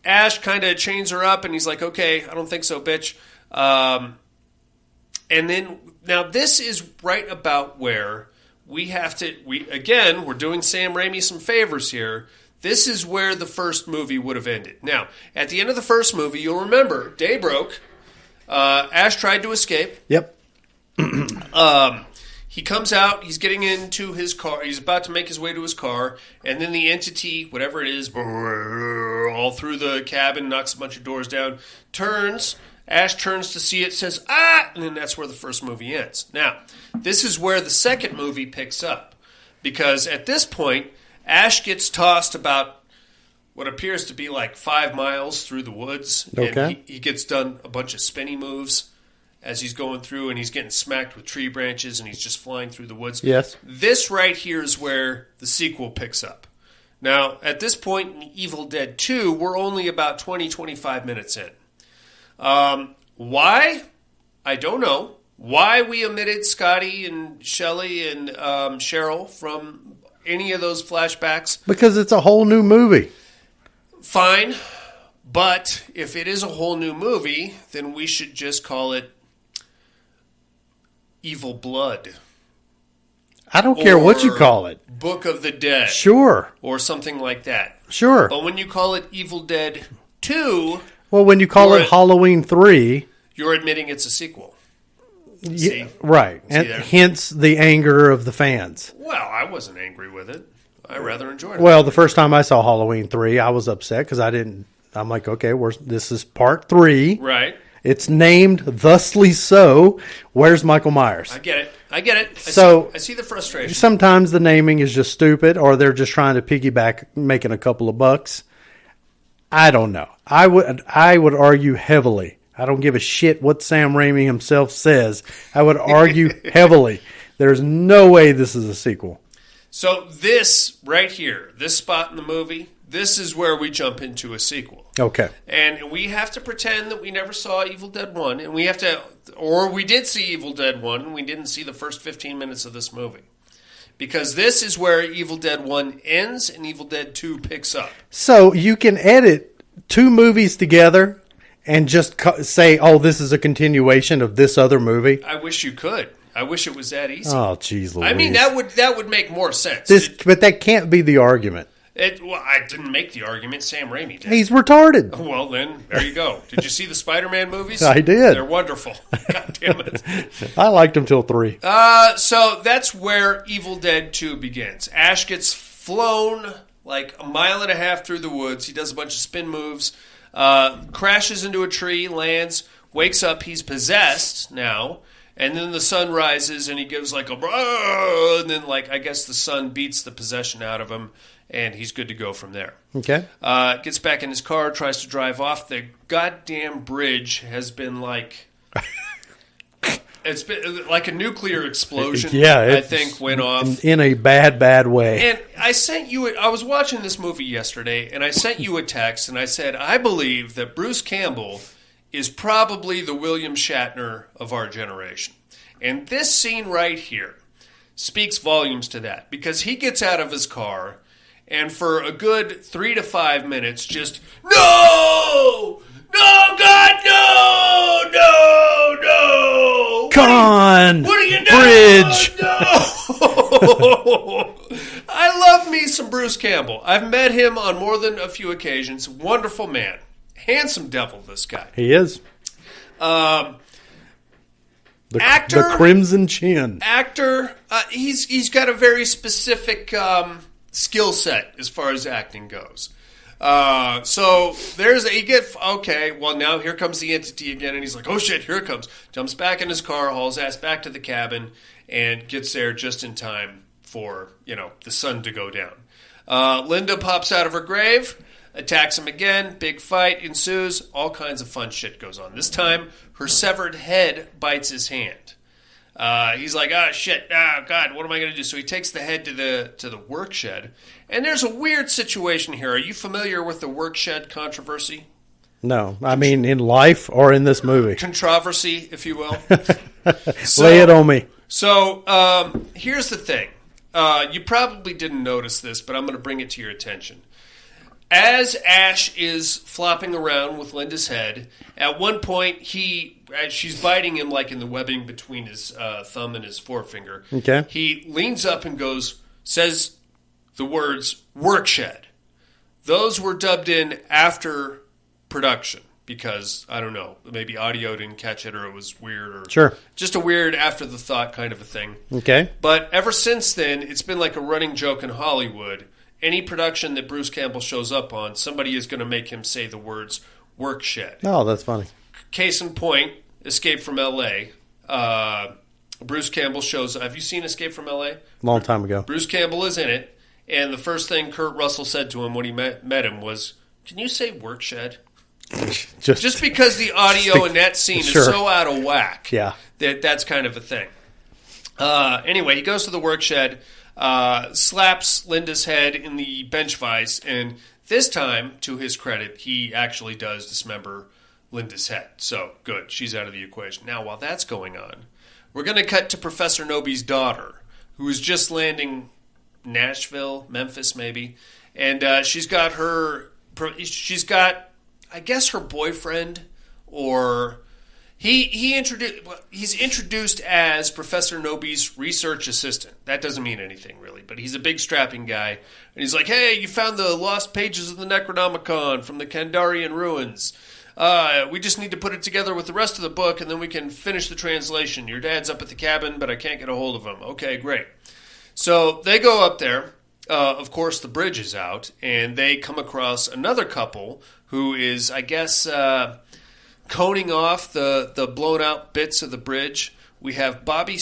Ash kind of chains her up, and he's like, okay, I don't think so, bitch. And then, now this is right about where we're doing Sam Raimi some favors here. This is where the first movie would have ended. Now, at the end of the first movie, you'll remember, day broke. Ash tried to escape. Yep. He comes out. He's getting into his car. He's about to make his way to his car. And then the entity, whatever it is, all through the cabin, knocks a bunch of doors down, turns. Ash turns to see it, says, ah! And then that's where the first movie ends. Now, this is where the second movie picks up. Because at this point, Ash gets tossed about what appears to be like 5 miles through the woods. Okay. And he gets done a bunch of spinny moves as he's going through, and he's getting smacked with tree branches, and he's just flying through the woods. Yes. This right here is where the sequel picks up. Now, at this point in Evil Dead 2, we're only about 20, 25 minutes in. Why? I don't know. Why we omitted Scotty and Shelley and Cheryl from any of those flashbacks? Because it's a whole new movie. Fine. But if it is a whole new movie, then we should just call it Evil Blood. I don't care what you call it. Book of the Dead. Sure. Or something like that. Sure. But when you call it Evil Dead 2... Well, when you call it Halloween 3... You're admitting it's a sequel. See? Right. And hence the anger of the fans. Well, I wasn't angry with it. I rather enjoyed it. Well, the first time I saw Halloween 3, I was upset because I'm like, okay, this is part 3. Right. It's named thusly so. Where's Michael Myers? I get it. I see the frustration. Sometimes the naming is just stupid, or they're just trying to piggyback making a couple of bucks. I don't know. I would argue heavily. I don't give a shit what Sam Raimi himself says. I would argue heavily. There's no way this is a sequel. So this right here, this spot in the movie, this is where we jump into a sequel. Okay. And we have to pretend that we never saw Evil Dead 1, and we have to, or we did see Evil Dead 1, and we didn't see the first 15 minutes of this movie. Because this is where Evil Dead 1 ends and Evil Dead 2 picks up. So you can edit 2 movies together and just say, oh, this is a continuation of this other movie? I wish you could. I wish it was that easy. Oh, jeez Louise. I mean, that would make more sense. But that can't be the argument. Well, I didn't make the argument. Sam Raimi did. He's retarded. Well, then, there you go. Did you see the Spider-Man movies? I did. They're wonderful. God damn it. I liked them till 3. So that's where Evil Dead 2 begins. Ash gets flown like a mile and a half through the woods. He does a bunch of spin moves, crashes into a tree, lands, wakes up. He's possessed now. And then the sun rises, and he gives like a... And then, I guess the sun beats the possession out of him, and he's good to go from there. Okay. Gets back in his car, tries to drive off. The goddamn bridge has been like... It's been like a nuclear explosion, I think, went off. In a bad, bad way. And I sent you... I was watching this movie yesterday, and I sent you a text, and I said, I believe that Bruce Campbell... is probably the William Shatner of our generation. And this scene right here speaks volumes to that, because he gets out of his car, and for a good 3 to 5 minutes, just, no! No, God, no! No, no! Con! What are you doing? Bridge! No! I love me some Bruce Campbell. I've met him on more than a few occasions. Wonderful man. Handsome devil, this guy. He is. Actor. The Crimson Chin. Actor. He's got a very specific skill set as far as acting goes. So okay, well now here comes the entity again, and he's like, oh shit, here it comes. Jumps back in his car, hauls ass back to the cabin, and gets there just in time for, the sun to go down. Linda pops out of her grave, attacks him again, big fight ensues, all kinds of fun shit goes on. This time, her severed head bites his hand. He's like, shit, God, what am I going to do? So he takes the head to the work shed, and there's a weird situation here. Are you familiar with the work shed controversy? No, I mean in life or in this movie. Controversy, if you will. Lay it on me. So here's the thing. You probably didn't notice this, but I'm going to bring it to your attention. As Ash is flopping around with Linda's head, at one point she's biting him like in the webbing between his thumb and his forefinger. Okay. He leans up and says the words "work shed." Those were dubbed in after production because, I don't know, maybe audio didn't catch it or it was weird or sure. Just a weird after the thought kind of a thing. Okay. But ever since then, it's been like a running joke in Hollywood. Any production that Bruce Campbell shows up on, somebody is going to make him say the words "work shed." Oh, that's funny. Case in point, Escape from L.A. Bruce Campbell shows up. Have you seen Escape from L.A.? Long time ago. Bruce Campbell is in it. And the first thing Kurt Russell said to him when he met him was, "Can you say work shed?" Just because the audio in that scene sure. is so out of whack. Yeah. That's kind of a thing. Anyway, he goes to the work shed, slaps Linda's head in the bench vise, and this time, to his credit, he actually does dismember Linda's head. So, good. She's out of the equation. Now, while that's going on, we're going to cut to Professor Noby's daughter, who is just landing Nashville, Memphis, maybe, and she's got, I guess, her boyfriend, or he's introduced as Professor Noby's research assistant. That doesn't mean anything really, but he's a big strapping guy, and he's like, "Hey, you found the lost pages of the Necronomicon from the Kandarian ruins. We just need to put it together with the rest of the book, and then we can finish the translation. Your dad's up at the cabin, but I can't get a hold of him." Okay, great. So they go up there. Of course, the bridge is out, and they come across another couple who is, I guess, coning off the blown-out bits of the bridge. We have Bobby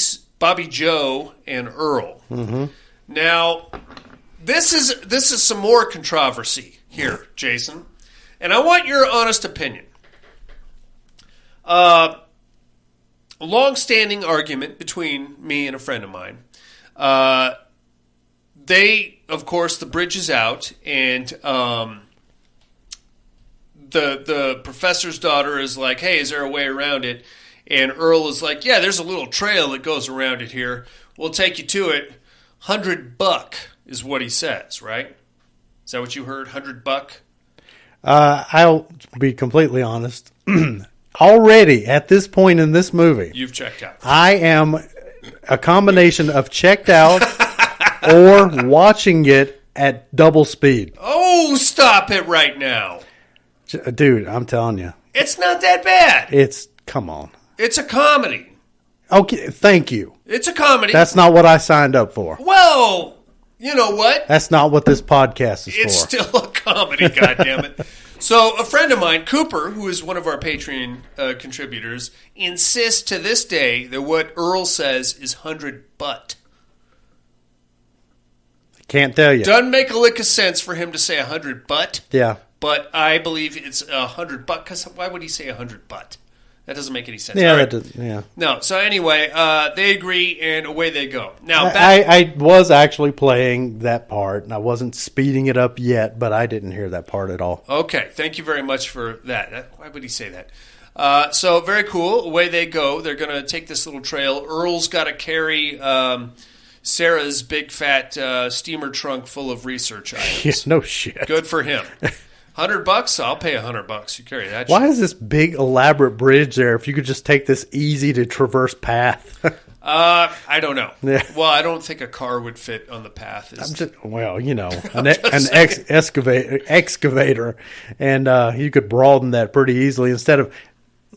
Joe and Earl. Mm-hmm. Now, this is some more controversy here, Jason, and I want your honest opinion. Long-standing argument between me and a friend of mine. Of course, the bridge is out, and the professor's daughter is like, "Hey, is there a way around it?" And Earl is like, "Yeah, there's a little trail that goes around it here. We'll take you to it. $100 is what he says, right? Is that what you heard? $100? I'll be completely honest. Already, at this point in this movie, you've checked out. I am a combination of checked out or watching it at double speed. Oh, stop it right now. Dude, I'm telling you. It's not that bad. Come on. It's a comedy. Okay, thank you. It's a comedy. That's not what I signed up for. Well, you know what? That's not what this podcast is for. It's still a comedy, goddammit. So a friend of mine, Cooper, who is one of our Patreon contributors, insists to this day that what Earl says is $100. Can't tell you. Doesn't make a lick of sense for him to say $100. Yeah. But I believe it's $100. Because why would he say $100? That doesn't make any sense. Yeah, right. that does, yeah. No. So anyway, they agree, and away they go. Now, I was actually playing that part, and I wasn't speeding it up yet, but I didn't hear that part at all. Okay, thank you very much for that. Why would he say that? So very cool. Away they go. They're going to take this little trail. Earl's got to carry Sarah's big fat steamer trunk full of research items. Yeah, no shit. Good for him. $100? I'll pay $100. You carry that. Why is this big elaborate bridge there if you could just take this easy to traverse path? I don't know. Yeah. Well, I don't think a car would fit on the path. Excavator, and you could broaden that pretty easily instead of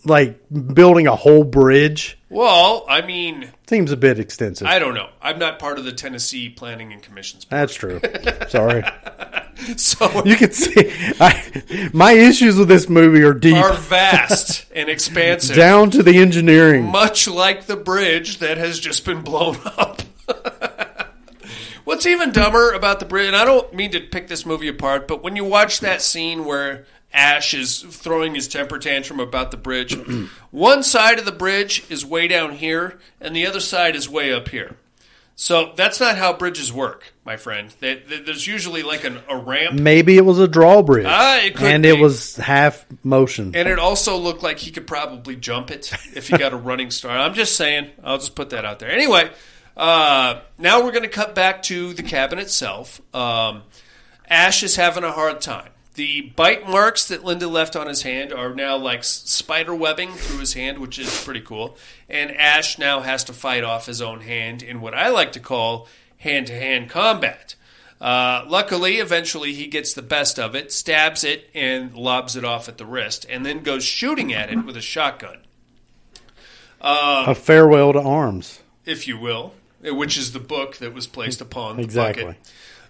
like building a whole bridge. Well, I mean, seems a bit extensive. I don't know. I'm not part of the Tennessee Planning and Commissions Board. That's true. Sorry. So you can see my issues with this movie are deep, are vast and expansive, down to the engineering, much like the bridge that has just been blown up. What's even dumber about the bridge, and I don't mean to pick this movie apart, but when you watch that scene where Ash is throwing his temper tantrum about the bridge, one side of the bridge is way down here, and the other side is way up here. So that's not how bridges work, my friend. There's usually like a ramp. Maybe it was a drawbridge. It could and be. It was half motion. And it also looked like he could probably jump it if he got a running start. I'm just saying. I'll just put that out there. Anyway, now we're going to cut back to the cabin itself. Ash is having a hard time. The bite marks that Linda left on his hand are now like spider webbing through his hand, which is pretty cool. And Ash now has to fight off his own hand in what I like to call hand-to-hand combat. Luckily, eventually he gets the best of it, stabs it, and lobs it off at the wrist, and then goes shooting at it with a shotgun. A farewell to arms, if you will, which is the book that was placed upon the exactly.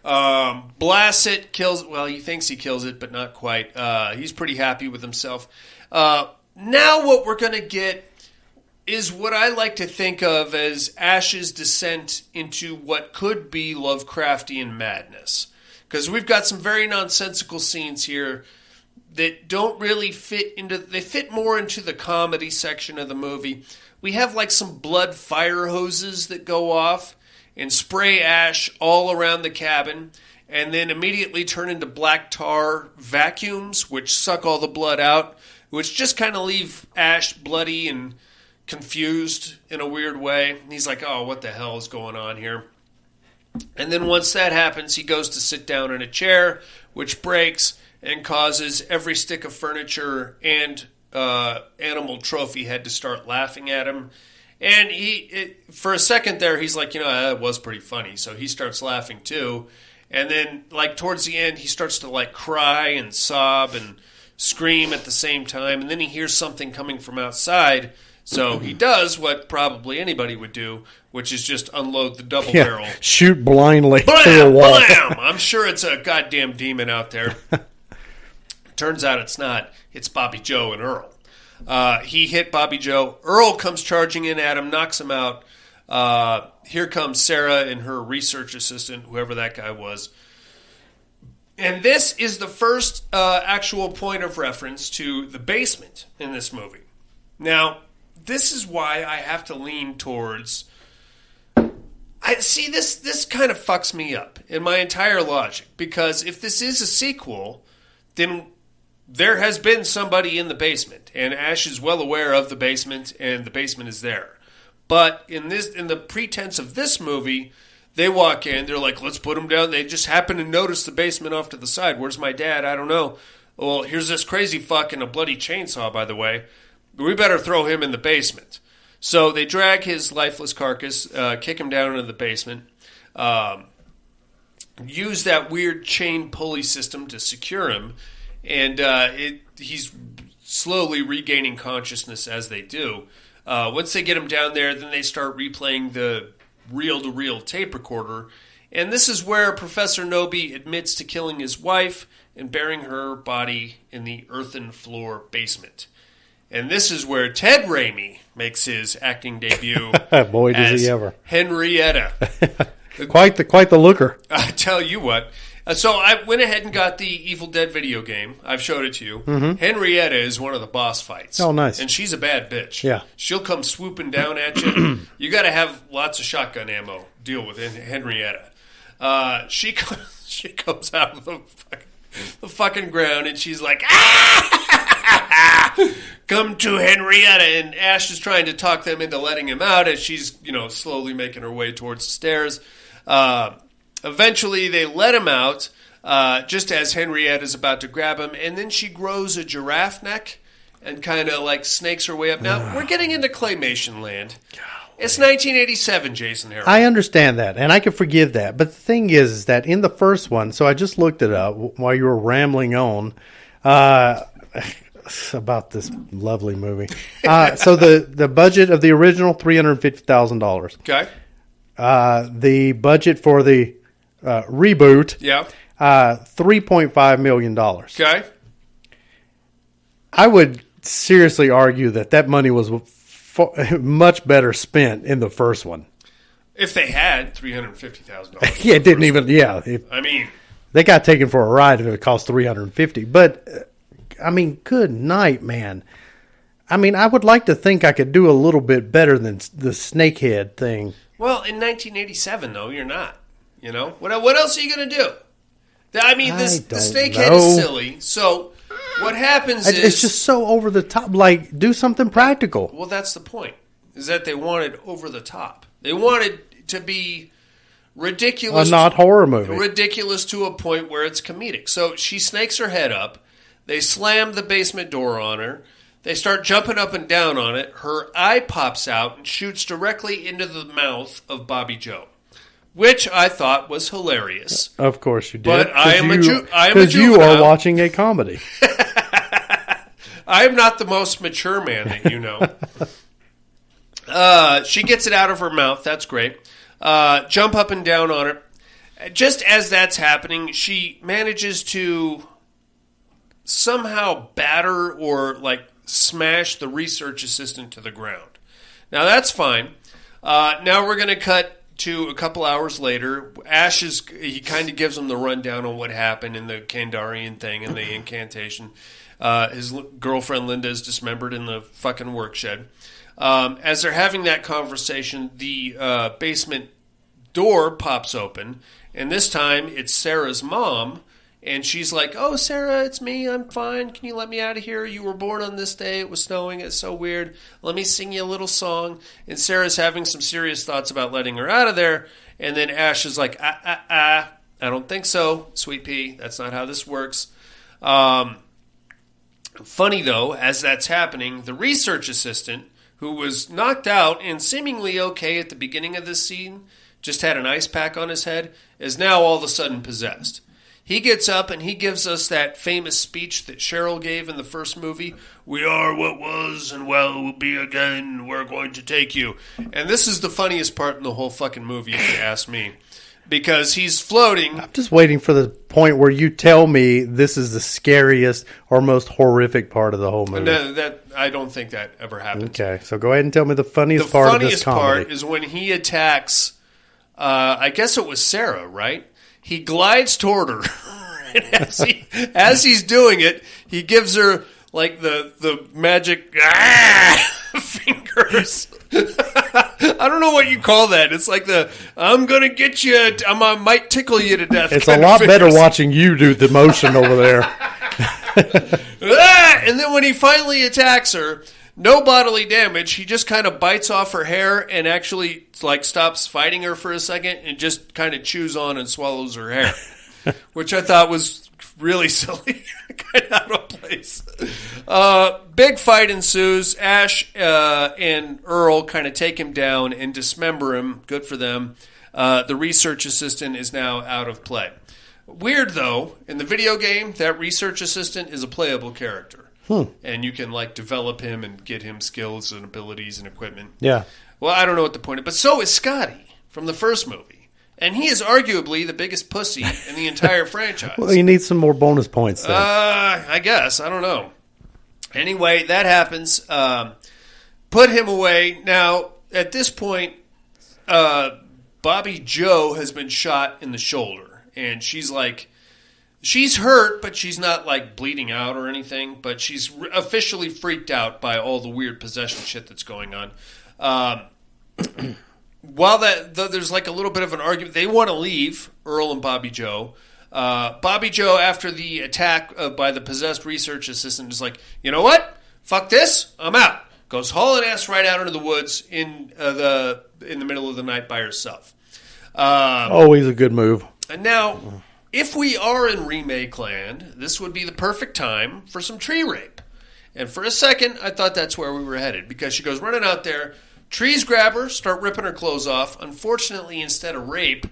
bucket. Blasts it, kills. Well, he thinks he kills it, but not quite. He's pretty happy with himself. Now, what we're going to get is what I like to think of as Ash's descent into what could be Lovecraftian madness. Because we've got some very nonsensical scenes here that don't really fit into... They fit more into the comedy section of the movie. We have like some blood fire hoses that go off and spray Ash all around the cabin, and then immediately turn into black tar vacuums, which suck all the blood out, which just kind of leave Ash bloody and confused in a weird way. And he's like, oh, what the hell is going on here? And then once that happens, he goes to sit down in a chair, which breaks and causes every stick of furniture and animal trophy head to start laughing at him. And for a second there, he's like, that was pretty funny. So he starts laughing too. And then, like, towards the end, he starts to, like, cry and sob and scream at the same time. And then he hears something coming from outside. So he does what probably anybody would do, which is just unload the double barrel. Shoot blindly blam, through the wall. Blam! I'm sure it's a goddamn demon out there. Turns out it's not. It's Bobby Joe and Earl. He hit Bobby Joe. Earl comes charging in at him, knocks him out. Here comes Sarah and her research assistant, whoever that guy was. And this is the first actual point of reference to the basement in this movie. Now, this is why I have to lean towards... This kind of fucks me up in my entire logic. Because if this is a sequel, then there has been somebody in the basement. And Ash is well aware of the basement, and the basement is there. But in the pretense of this movie, they walk in, they're like, let's put him down. They just happen to notice the basement off to the side. Where's my dad? I don't know. Well, here's this crazy fuck and a bloody chainsaw, by the way. We better throw him in the basement. So they drag his lifeless carcass, kick him down into the basement, use that weird chain pulley system to secure him, and he's slowly regaining consciousness as they do. Once they get him down there, then they start replaying the reel-to-reel tape recorder, and this is where Professor Noby admits to killing his wife and burying her body in the earthen floor basement. And this is where Ted Raimi makes his acting debut. Boy, does he ever. Henrietta. quite the looker. I tell you what. So I went ahead and got the Evil Dead video game. I've showed it to you. Mm-hmm. Henrietta is one of the boss fights. Oh, nice. And she's a bad bitch. Yeah. She'll come swooping down at you. You got to have lots of shotgun ammo. Deal with Henrietta. She comes out of the fucking ground, and she's like, come to Henrietta, and Ash is trying to talk them into letting him out as she's, slowly making her way towards the stairs. Eventually, they let him out, just as Henrietta is about to grab him, and then she grows a giraffe neck and kind of like snakes her way up. Now, we're getting into claymation land. It's 1987, Jason Harrell. I understand that, and I can forgive that. But the thing is that in the first one, so I just looked it up while you were rambling on about this lovely movie. So the budget of the original, $350,000. Okay. The budget for the reboot, $3.5 million. Okay. I would seriously argue that money was much better spent in the first one. If they had $350,000. Yeah, it didn't even. Yeah, I mean, they got taken for a ride if it cost $350,000. But I mean, good night, man. I mean, I would like to think I could do a little bit better than the snakehead thing. Well, in 1987, though, you're not. What else are you going to do? I mean, the snakehead is silly. So what happens is... It's just so over the top. Like, do something practical. Well, that's the point, is that they wanted over the top. They wanted to be ridiculous. A not horror movie. Ridiculous to a point where it's comedic. So she snakes her head up. They slam the basement door on her. They start jumping up and down on it. Her eye pops out and shoots directly into the mouth of Bobby Joe, which I thought was hilarious. Of course you did. But I am a juvenile. Because you are watching a comedy. I am not the most mature man that you know. She gets it out of her mouth. That's great. Jump up and down on it. Just as that's happening, she manages to somehow batter or smash the research assistant to the ground. Now that's fine. Now we're going to cut to a couple hours later. Ash he kind of gives him the rundown on what happened in the Kandarian thing and the incantation. His girlfriend Linda is dismembered in the fucking work shed. As they're having that conversation, the basement door pops open, and this time it's Sarah's mom. And she's like, "Oh, Sarah, it's me. I'm fine. Can you let me out of here? You were born on this day. It was snowing. It's so weird. Let me sing you a little song." And Sarah's having some serious thoughts about letting her out of there. And then Ash is like, I don't think so, sweet pea. That's not how this works. Funny, though, as that's happening, the research assistant, who was knocked out and seemingly okay at the beginning of this scene, just had an ice pack on his head, is now all of a sudden possessed. He gets up and he gives us that famous speech that Cheryl gave in the first movie. "We are what was and will be again. We're going to take you." And this is the funniest part in the whole fucking movie, if you ask me. Because he's floating. I'm just waiting for the point where you tell me this is the scariest or most horrific part of the whole movie. No, I don't think that ever happens. Okay, so go ahead and tell me the funniest part of this comedy. The funniest part is when he attacks, I guess it was Sarah, right? He glides toward her, and as he's doing it, he gives her the magic fingers. I don't know what you call that. It's like I'm gonna get you. I might tickle you to death. It's a lot better watching you do the motion over there. And then when he finally attacks her, no bodily damage. He just kind of bites off her hair and actually stops fighting her for a second and just kind of chews on and swallows her hair, which I thought was really silly, kind of out of place. Big fight ensues. Ash and Earl kind of take him down and dismember him. Good for them. The research assistant is now out of play. Weird, though, in the video game, that research assistant is a playable character. And you can develop him and get him skills and abilities and equipment. Yeah. Well, I don't know what the point is, but so is Scotty from the first movie. And he is arguably the biggest pussy in the entire franchise. Well, you need some more bonus points then. I guess. I don't know. Anyway, that happens. Put him away. Now, at this point, Bobby Joe has been shot in the shoulder. And she's she's hurt, but she's not bleeding out or anything. But she's officially freaked out by all the weird possession shit that's going on. While there's a little bit of an argument. They want to leave, Earl and Bobby Joe. Bobby Joe, after the attack by the possessed research assistant, is like, "You know what? Fuck this. I'm out." Goes hauling ass right out into the woods in the middle of the night by herself. Always a good move. And now, if we are in remake land, this would be the perfect time for some tree rape. And for a second, I thought that's where we were headed, because she goes running out there, trees grab her, start ripping her clothes off. Unfortunately, instead of rape,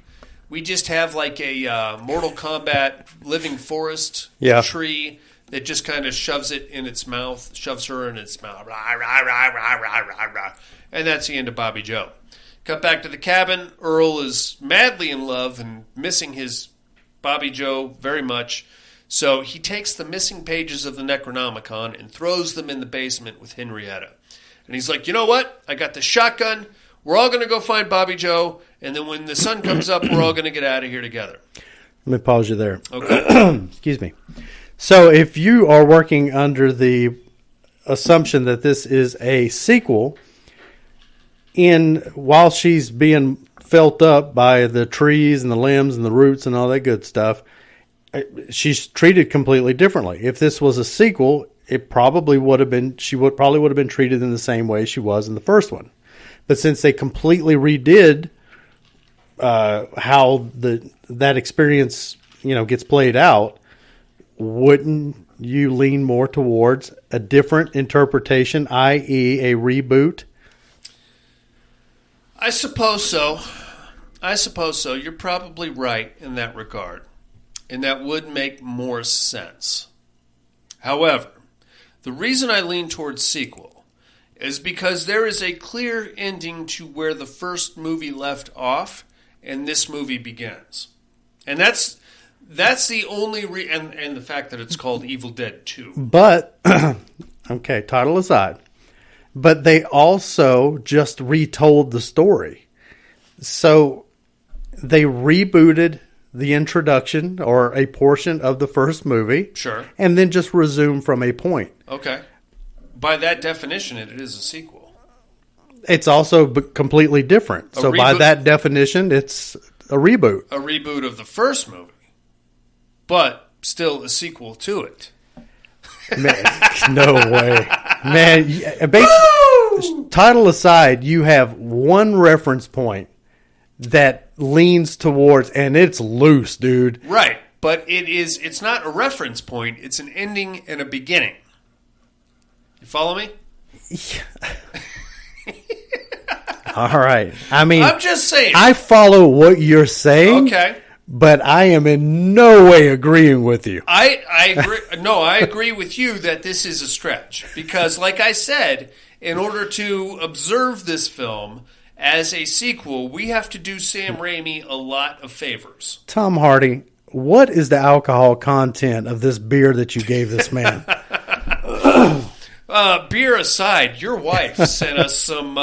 we just have a Mortal Kombat living forest tree that just kind of shoves her in its mouth. Rah, rah, rah, rah, rah, rah, rah. And that's the end of Bobby Joe. Cut back to the cabin. Earl is madly in love and missing his Bobby Joe very much. So he takes the missing pages of the Necronomicon and throws them in the basement with Henrietta. And he's like, "You know what? I got the shotgun. We're all going to go find Bobby Joe. And then when the sun comes up, we're all going to get out of here together." Let me pause you there. Okay. Excuse me. So if you are working under the assumption that this is a sequel, while she's being felt up by the trees and the limbs and the roots and all that good stuff, she's treated completely differently. If this was a sequel, it probably would have been, she would have been treated in the same way she was in the first one. But since they completely redid how that experience, gets played out, wouldn't you lean more towards a different interpretation, i.e. a reboot? I suppose so. You're probably right in that regard. And that would make more sense. However, the reason I lean towards sequel is because there is a clear ending to where the first movie left off and this movie begins. And that's the only and the fact that it's called Evil Dead 2. But, okay, title aside, but they also just retold the story. So they rebooted the introduction or a portion of the first movie. Sure. And then just resumed from a point. Okay. By that definition, it is a sequel. It's also completely different. So by that definition, it's a reboot. A reboot of the first movie. But still a sequel to it. Man, no way. Man, basically, title aside, you have one reference point that leans towards, and it's loose, dude. Right. But it's not a reference point. It's an ending and a beginning. You follow me? All right. I mean, I'm just saying. I follow what you're saying. Okay. But I am in no way agreeing with you. I agree. No, I agree with you that this is a stretch. Because, like I said, in order to observe this film as a sequel, we have to do Sam Raimi a lot of favors. Tom Hardy, what is the alcohol content of this beer that you gave this man? Beer aside, your wife sent us some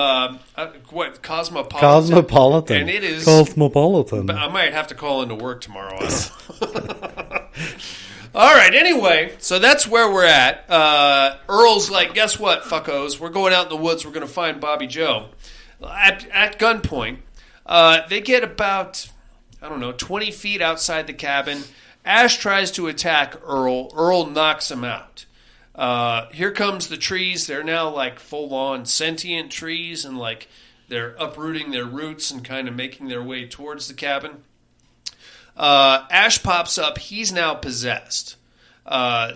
Cosmopolitan. Cosmopolitan, and it is Cosmopolitan. I might have to call into work tomorrow. All right. Anyway, so that's where we're at. Earl's like, guess what, fuckos? We're going out in the woods. We're going to find Bobby Joe at gunpoint. They get about 20 feet outside the cabin. Ash tries to attack Earl. Earl knocks him out. Here comes the trees. They're now like full-on sentient trees, and like they're uprooting their roots and kind of making their way towards the cabin. Ash pops up. He's now possessed.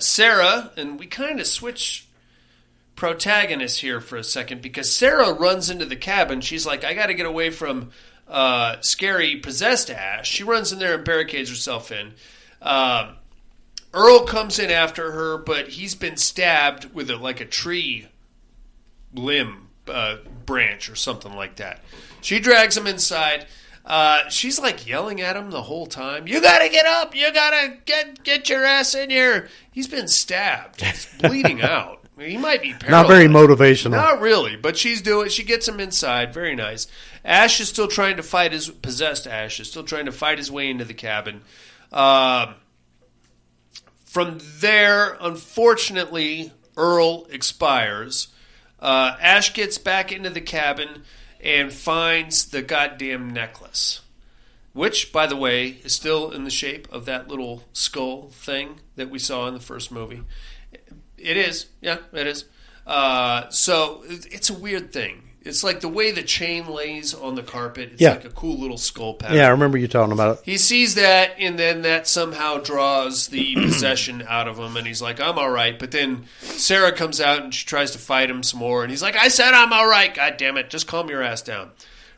Sarah, and we kind of switch protagonists here for a second because Sarah runs into the cabin. She's like, I got to get away from scary possessed Ash. She runs in there and barricades herself in. Earl comes in after her, but he's been stabbed with a tree limb branch or something like that. She drags him inside. She's like yelling at him the whole time. You gotta get up! You gotta get your ass in here! He's been stabbed. He's bleeding out. He might be paralyzed. Not very motivational. Not really, but she's doing. She gets him inside. Very nice. Ash is still trying to fight his possessed. Ash is still trying to fight his way into the cabin. From there, unfortunately, Earl expires. Ash gets back into the cabin and finds the goddamn necklace. Which, by the way, is still in the shape of that little skull thing that we saw in the first movie. It is. Yeah, it is. So it's a weird thing. It's like the way the chain lays on the carpet. It's like a cool little skull pattern. Yeah, I remember you talking about it. He sees that, and then that somehow draws the possession out of him, and he's like, I'm all right. But then Sarah comes out, and she tries to fight him some more, and he's like, I said I'm all right. God damn it. Just calm your ass down.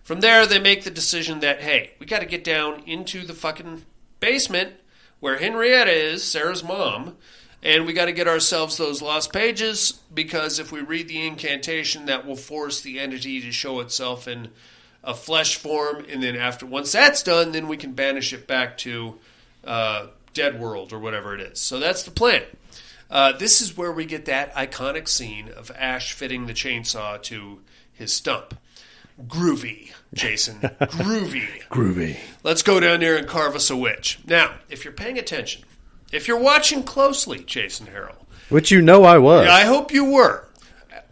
From there, they make the decision that, hey, we got to get down into the fucking basement where Henrietta is, Sarah's mom, and we got to get ourselves those lost pages, because if we read the incantation, that will force the entity to show itself in a flesh form, and then once that's done, then we can banish it back to Dead World or whatever it is. So that's the plan. This is where we get that iconic scene of Ash fitting the chainsaw to his stump. Groovy, Jason. Groovy. Groovy. Let's go down there and carve us a witch. Now, if you're paying attention, if you're watching closely, Jason Harrell. Which I was. I hope you were.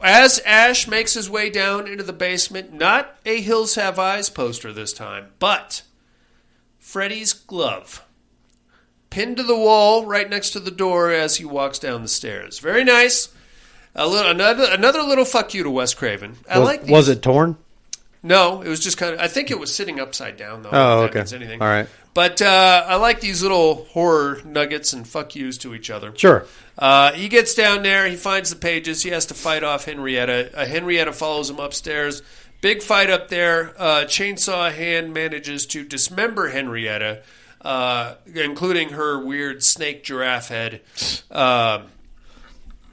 As Ash makes his way down into the basement, not a Hills Have Eyes poster this time, but Freddy's glove. Pinned to the wall right next to the door as he walks down the stairs. Very nice. Another little fuck you to Wes Craven. I like these. Was it torn? No, it was just kind of. I think it was sitting upside down though. Oh, if that okay. means anything. All right. But I like these little horror nuggets and fuck yous to each other. Sure. He gets down there. He finds the pages. He has to fight off Henrietta. Henrietta follows him upstairs. Big fight up there. Chainsaw Hand manages to dismember Henrietta, including her weird snake giraffe head.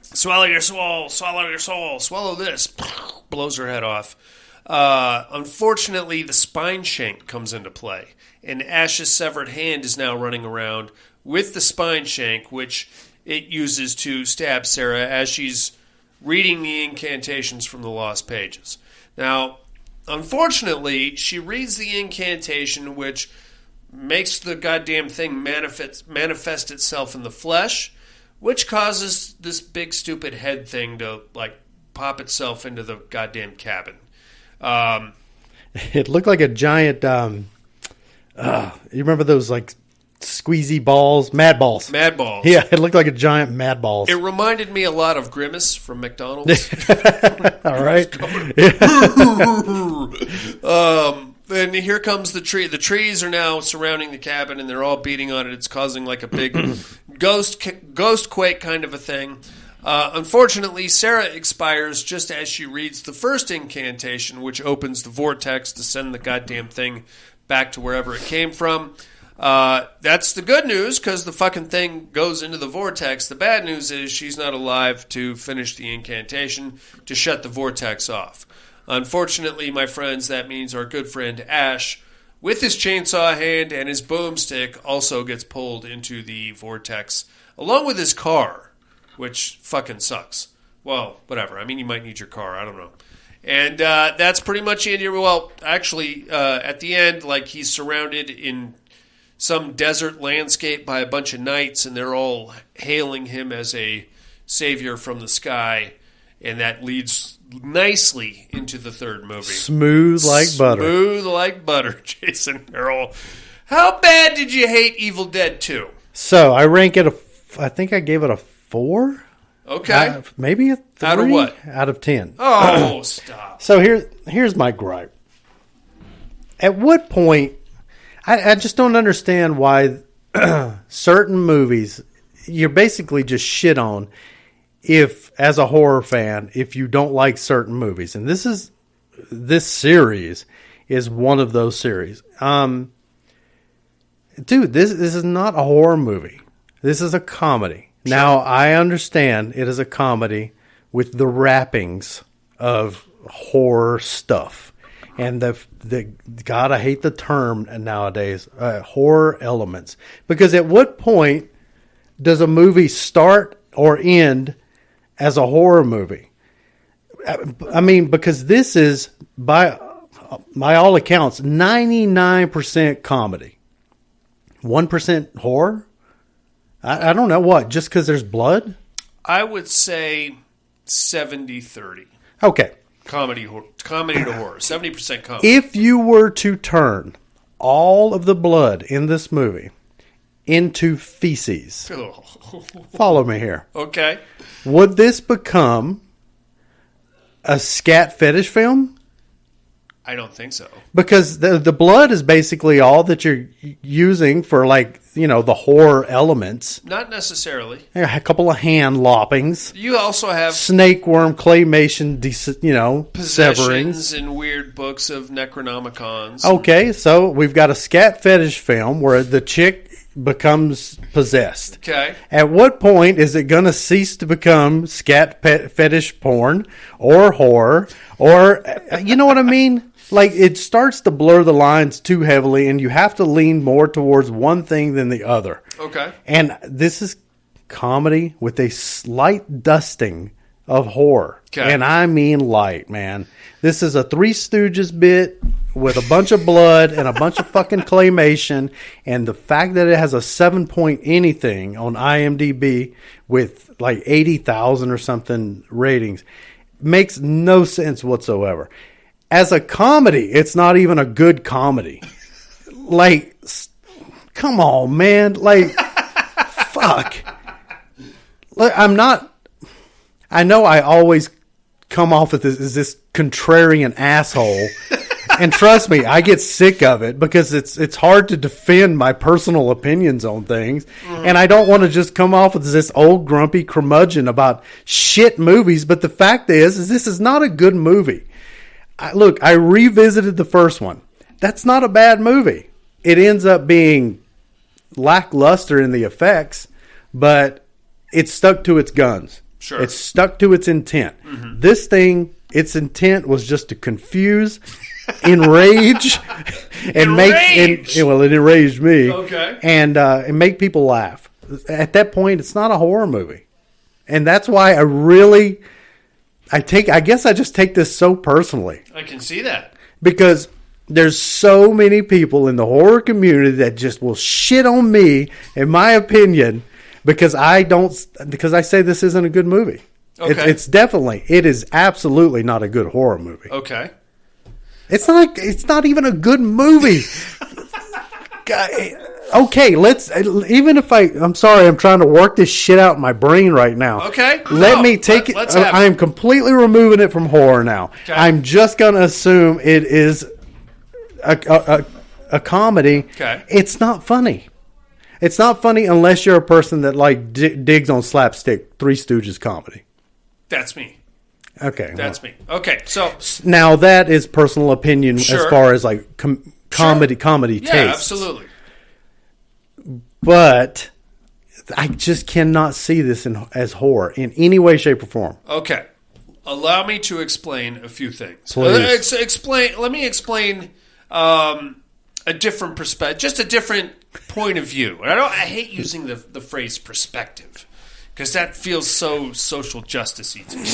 Swallow your soul. Swallow your soul. Swallow this. Blows her head off. Unfortunately, the spine shank comes into play. And Ash's severed hand is now running around with the spine shank, which it uses to stab Sarah as she's reading the incantations from the lost pages. Now, unfortunately, she reads the incantation, which makes the goddamn thing manifest itself in the flesh, which causes this big stupid head thing to like pop itself into the goddamn cabin. It looked like a giant. You remember those like squeezy balls, mad balls? Mad balls. Yeah, it looked like a giant mad balls. It reminded me a lot of Grimace from McDonald's. All right. And here comes the tree. The trees are now surrounding the cabin, and they're all beating on it. It's causing like a big ghost quake kind of a thing. Unfortunately, Sarah expires just as she reads the first incantation, which opens the vortex to send the goddamn thing back to wherever it came from. That's the good news, because the fucking thing goes into the vortex. The bad news is she's not alive to finish the incantation to shut the vortex off. Unfortunately, my friends, that means our good friend Ash, with his chainsaw hand and his boomstick, also gets pulled into the vortex, along with his car, which fucking sucks. Well, whatever. I mean, you might need your car. I don't know. And that's pretty much the end. Well, actually, at the end, like, he's surrounded in some desert landscape by a bunch of knights, and they're all hailing him as a savior from the sky, and that leads nicely into the third movie. Smooth like butter. Smooth like butter, Jason Earl. How bad did you hate Evil Dead 2? So, I rank it I think I gave it a 4? Okay. Maybe a 3? Out of what? Out of 10. Oh, stop. So here's my gripe. At what point, I just don't understand why certain movies, you're basically just shit on if, as a horror fan, if you don't like certain movies. And this series is one of those series. Dude, this is not a horror movie. This is a comedy. Sure. Now, I understand it is a comedy with the wrappings of horror stuff. And God, I hate the term nowadays, horror elements. Because at what point does a movie start or end as a horror movie? I mean, because this is, by all accounts, 99% comedy. 1% horror? I don't know what, just because there's blood? I would say 70-30. Okay. Comedy to horror. 70% comedy. If you were to turn all of the blood in this movie into feces, follow me here. Okay. Would this become a scat fetish film? I don't think so. Because the blood is basically all that you're using for, like, you know, the horror elements. Not necessarily. A couple of hand loppings. You also have snake worm claymation, possessions severings. In weird books of Necronomicons. Okay, so we've got a scat fetish film where the chick becomes possessed. Okay. At what point is it going to cease to become scat fetish porn or horror or, you know what I mean? Like, it starts to blur the lines too heavily, and you have to lean more towards one thing than the other. Okay. And this is comedy with a slight dusting of horror. Okay. And I mean light, man. This is a Three Stooges bit with a bunch of blood and a bunch of fucking claymation. And the fact that it has a 7 point anything on IMDb with like 80,000 or something ratings makes no sense whatsoever. As a comedy, it's not even a good comedy. Like, come on, man. Like, fuck. Like, I know I always come off as this contrarian asshole And trust me, I get sick of it because it's hard to defend my personal opinions on things. And I don't want to just come off as this old grumpy curmudgeon about shit movies. But the fact is this is not a good movie. I revisited the first one. That's not a bad movie. It ends up being lackluster in the effects, but it's stuck to its guns. Sure. It's stuck to its intent. This thing, its intent was just to confuse, enrage, and it enraged me. Okay. And make people laugh. At that point, it's not a horror movie. And that's why I guess I just take this so personally. I can see that. Because there's so many people in the horror community that just will shit on me, in my opinion, because I say this isn't a good movie. Okay. It is absolutely not a good horror movie. Okay. It's not even a good movie. Okay, I'm sorry, I'm trying to work this shit out in my brain right now. Okay. I am completely removing it from horror now. Okay. I'm just going to assume it is a comedy. Okay. It's not funny. It's not funny unless you're a person that digs on slapstick Three Stooges comedy. That's me. Okay. That's me. Okay, so now that is personal opinion as far as comedy taste. Yeah, absolutely. But I just cannot see this as horror in any way, shape, or form. Okay. Allow me to explain a few things. Please. Let me explain a different perspective, just a different point of view. I hate using the phrase perspective because that feels so social justice-y to me.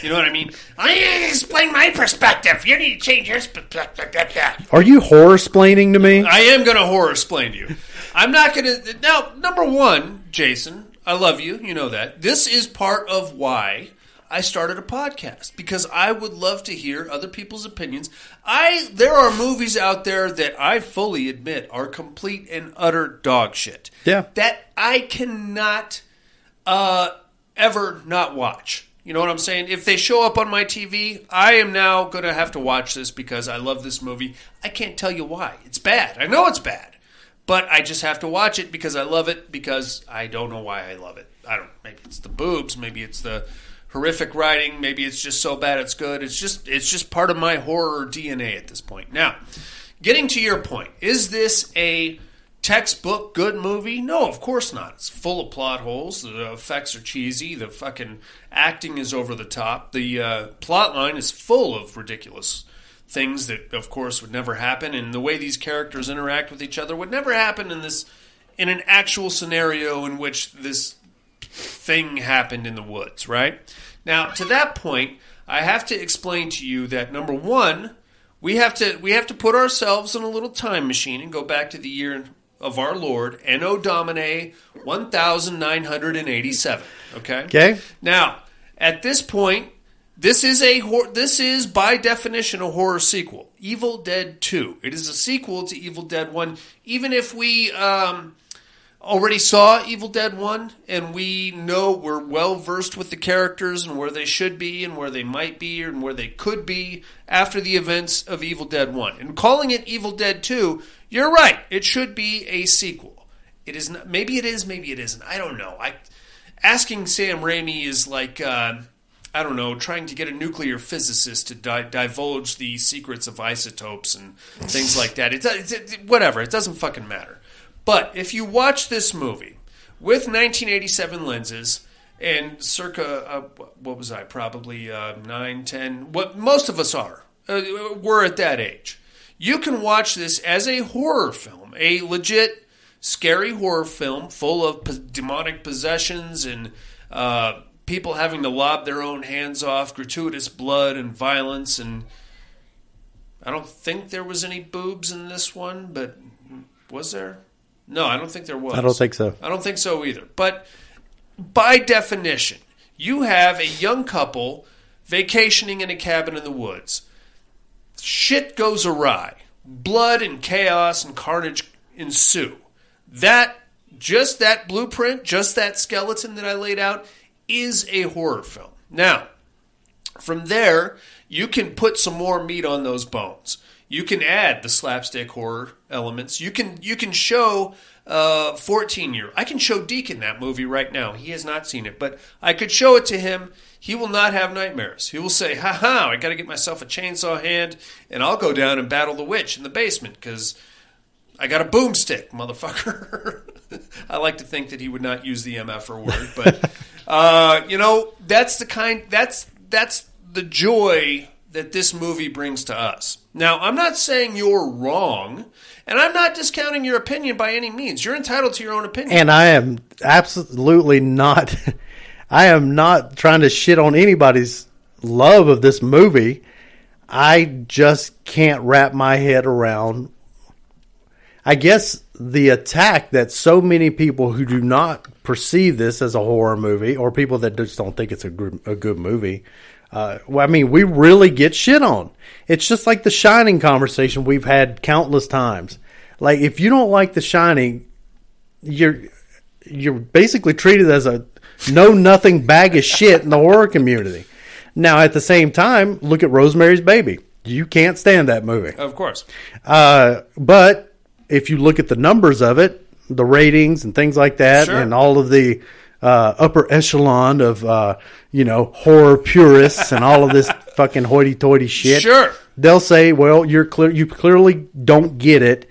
You know what I mean? I need to explain my perspective. You need to change your perspective. Are you horror-splaining to me? I am going to horror-splain to you. I'm not going to... Now, number one, Jason, I love you. You know that. This is part of why I started a podcast, because I would love to hear other people's opinions. There are movies out there that I fully admit are complete and utter dog shit. Yeah. That I cannot ever not watch. You know what I'm saying? If they show up on my TV, I am now going to have to watch this because I love this movie. I can't tell you why. It's bad. I know it's bad. But I just have to watch it because I love it, because I don't know why I love it. Maybe it's the boobs, maybe it's the horrific writing, maybe it's just so bad it's good. It's just part of my horror DNA at this point. Now, getting to your point, is this a textbook good movie? No, of course not. It's full of plot holes. The effects are cheesy. The fucking acting is over the top. The plot line is full of ridiculous things that, of course, would never happen, and the way these characters interact with each other would never happen in an actual scenario in which this thing happened in the woods, right? Now, to that point, I have to explain to you that, number one, we have to put ourselves in a little time machine and go back to the year of our Lord, Anno Domini 1987. Okay? Okay. Now, at this point, this is by definition a horror sequel. Evil Dead 2. It is a sequel to Evil Dead 1. Even if we already saw Evil Dead 1 and we know we're well versed with the characters and where they should be and where they might be and where they could be after the events of Evil Dead 1. And calling it Evil Dead 2, you're right. It should be a sequel. It is not. Maybe it is. Maybe it isn't. I don't know. Asking Sam Raimi is like... I don't know, trying to get a nuclear physicist to divulge the secrets of isotopes and things like that. Whatever, it doesn't fucking matter. But if you watch this movie with 1987 lenses and circa, what was I, probably 9, 10, what most of us are, we're at that age. You can watch this as a horror film, a legit scary horror film full of demonic possessions and... people having to lob their own hands off, gratuitous blood and violence, and I don't think there was any boobs in this one, but was there? No, I don't think there was. I don't think so. I don't think so either. But by definition, you have a young couple vacationing in a cabin in the woods. Shit goes awry. Blood and chaos and carnage ensue. Just that blueprint, just that skeleton that I laid out, is a horror film. Now, from there, you can put some more meat on those bones. You can add the slapstick horror elements. You can show 14-year. I can show Deacon that movie right now. He has not seen it, but I could show it to him. He will not have nightmares. He will say, "Ha, I got to get myself a chainsaw hand, and I'll go down and battle the witch in the basement because I got a boomstick, motherfucker." I like to think that he would not use the MF word, but that's the joy that this movie brings to us. Now, I'm not saying you're wrong, and I'm not discounting your opinion by any means. You're entitled to your own opinion. And I am absolutely not, I am not trying to shit on anybody's love of this movie. I just can't wrap my head around, I guess, the attack that so many people who do not perceive this as a horror movie, or people that just don't think it's a good movie, we really get shit on. It's just like the Shining conversation we've had countless times. Like, if you don't like the Shining, you're basically treated as a know-nothing bag of shit in the horror community. Now, at the same time, look at Rosemary's Baby. You can't stand that movie. Of course. But if you look at the numbers of it, the ratings and things like that, sure, and all of the upper echelon of horror purists and all of this fucking hoity-toity shit, sure, they'll say, "Well, you clearly don't get it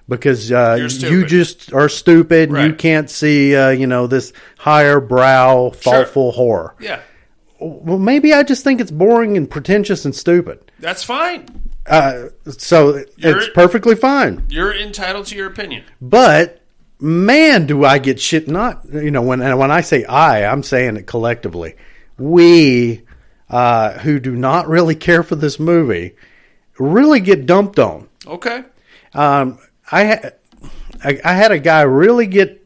because you just are stupid. Right. And you can't see this higher brow, thoughtful horror." Yeah. Well, maybe I just think it's boring and pretentious and stupid. That's fine. So it's perfectly fine. You're entitled to your opinion. But man, do I get shit? Not when I say I'm saying it collectively. We who do not really care for this movie really get dumped on. Okay. I had a guy really get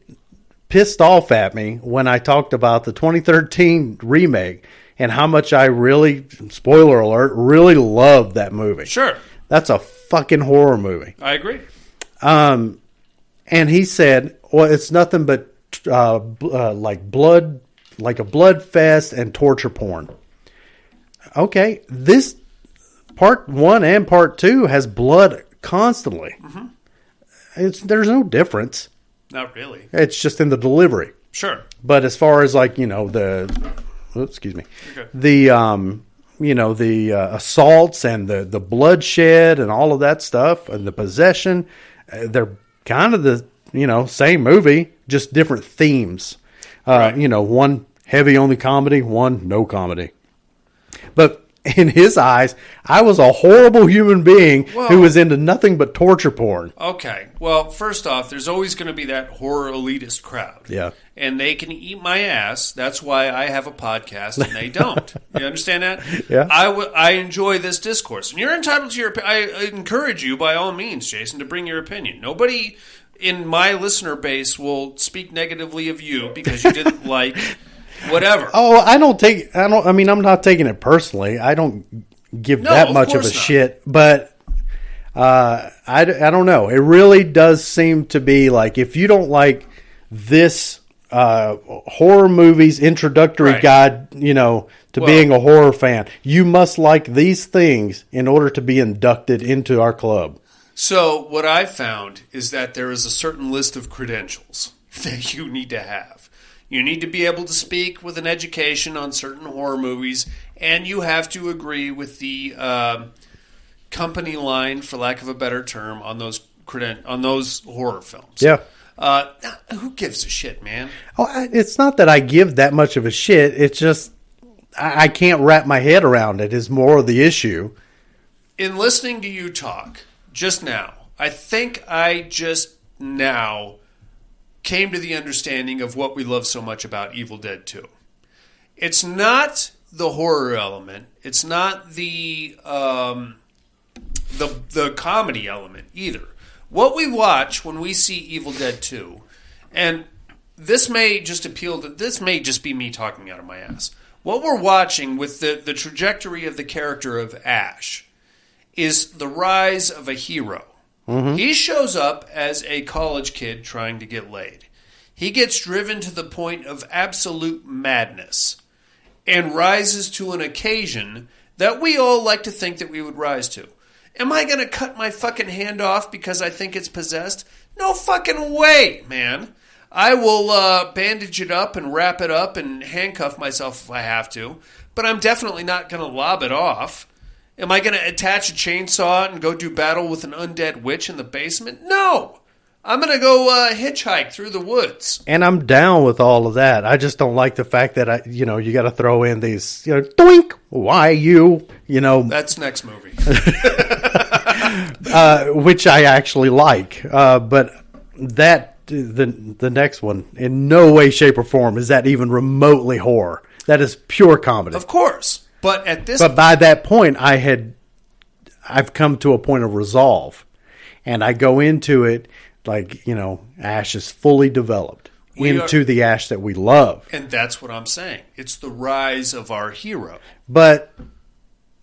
pissed off at me when I talked about the 2013 remake and how much I really, spoiler alert, really loved that movie. Sure. That's a fucking horror movie. I agree. And he said, well, it's nothing but like blood, like a blood fest and torture porn. Okay, this part 1 and part 2 has blood constantly. Mm-hmm. There's no difference. Not really. It's just in the delivery. Sure. But as far as like, excuse me, okay, the assaults and the bloodshed and all of that stuff and the possession, they're kind of the, same movie, just different themes. Right. One heavy on the comedy, one no comedy. But in his eyes, I was a horrible human being who was into nothing but torture porn. Okay. Well, first off, there's always going to be that horror elitist crowd. Yeah. And they can eat my ass. That's why I have a podcast and they don't. You understand that? Yeah. I enjoy this discourse. And you're entitled to your opinion. I encourage you, by all means, Jason, to bring your opinion. Nobody in my listener base will speak negatively of you because you didn't like whatever. Oh, I'm not taking it personally. I don't give that much of a shit. But I don't know. It really does seem to be like, if you don't like this horror movies introductory guide, to being a horror fan, you must like these things in order to be inducted into our club. So what I found is that there is a certain list of credentials that you need to have. You need to be able to speak with an education on certain horror movies, and you have to agree with the company line, for lack of a better term, on those horror films. Yeah. Who gives a shit, man? Oh, it's not that I give that much of a shit. It's just I can't wrap my head around it is more of the issue. In listening to you talk just now, I think I just now came to the understanding of what we love so much about Evil Dead 2. It's not the horror element. It's not the comedy element either. What we watch when we see Evil Dead 2, and this may just be me talking out of my ass. What we're watching with the trajectory of the character of Ash is the rise of a hero. Mm-hmm. He shows up as a college kid trying to get laid. He gets driven to the point of absolute madness and rises to an occasion that we all like to think that we would rise to. Am I going to cut my fucking hand off because I think it's possessed? No fucking way, man. I will bandage it up and wrap it up and handcuff myself if I have to, but I'm definitely not going to lob it off. Am I going to attach a chainsaw and go do battle with an undead witch in the basement? No! I'm going to go hitchhike through the woods. And I'm down with all of that. I just don't like the fact that, you got to throw in these, doink, why you, That's next movie. which I actually like. But the next one, in no way, shape, or form is that even remotely horror. That is pure comedy. Of course. But by that point, I've come to a point of resolve. And I go into it like, Ash is fully developed into the Ash that we love. And that's what I'm saying. It's the rise of our hero. But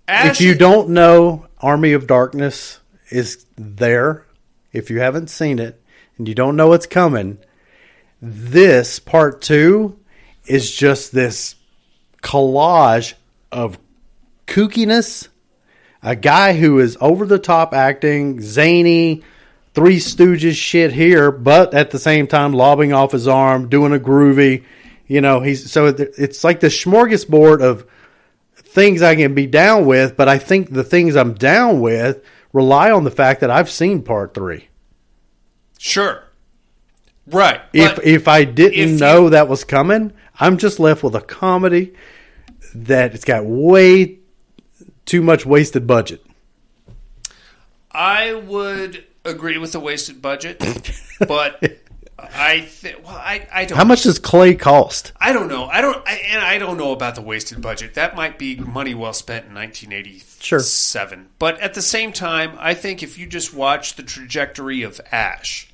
if you don't know Army of Darkness is there, if you haven't seen it, and you don't know it's coming, this part 2 is just this collage of kookiness. A guy who is over the top acting, zany, Three Stooges shit here, but at the same time lobbing off his arm, doing a groovy. It's like the smorgasbord of things I can be down with, but I think the things I'm down with rely on the fact that I've seen part 3. Sure. Right. If I didn't know that was coming, I'm just left with a comedy that it's got way too much wasted budget. I would agree with the wasted budget, but I don't. How much does clay cost? I don't know. I don't know about the wasted budget. That might be money well spent in 1987. Sure. But at the same time, I think if you just watch the trajectory of Ash,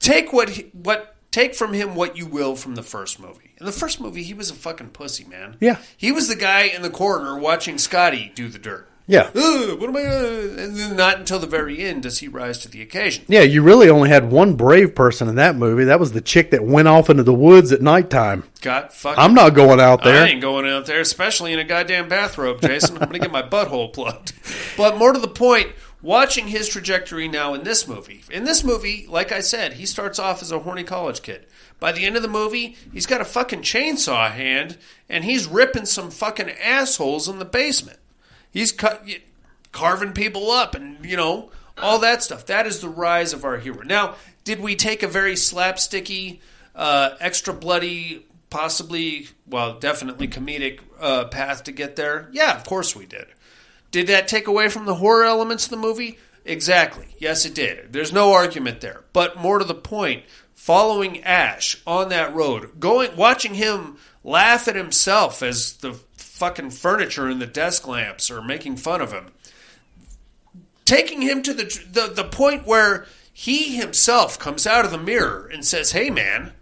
take from him what you will from the first movie. In the first movie, he was a fucking pussy, man. Yeah. He was the guy in the corner watching Scotty do the dirt. Yeah. What am I gonna? And then not until the very end does he rise to the occasion. Yeah, you really only had one brave person in that movie. That was the chick that went off into the woods at nighttime. I'm not going out there. I ain't going out there, especially in a goddamn bathrobe, Jason. I'm going to get my butthole plugged. But more to the point, watching his trajectory now in this movie. In this movie, like I said, he starts off as a horny college kid. By the end of the movie, he's got a fucking chainsaw hand, and he's ripping some fucking assholes in the basement. He's carving people up and, all that stuff. That is the rise of our hero. Now, did we take a very slapsticky, extra bloody, possibly, definitely comedic path to get there? Yeah, of course we did. Did that take away from the horror elements of the movie? Exactly. Yes, it did. There's no argument there. But more to the point, following Ash on that road, watching him laugh at himself as the fucking furniture and the desk lamps are making fun of him, taking him to the point where he himself comes out of the mirror and says, "Hey man,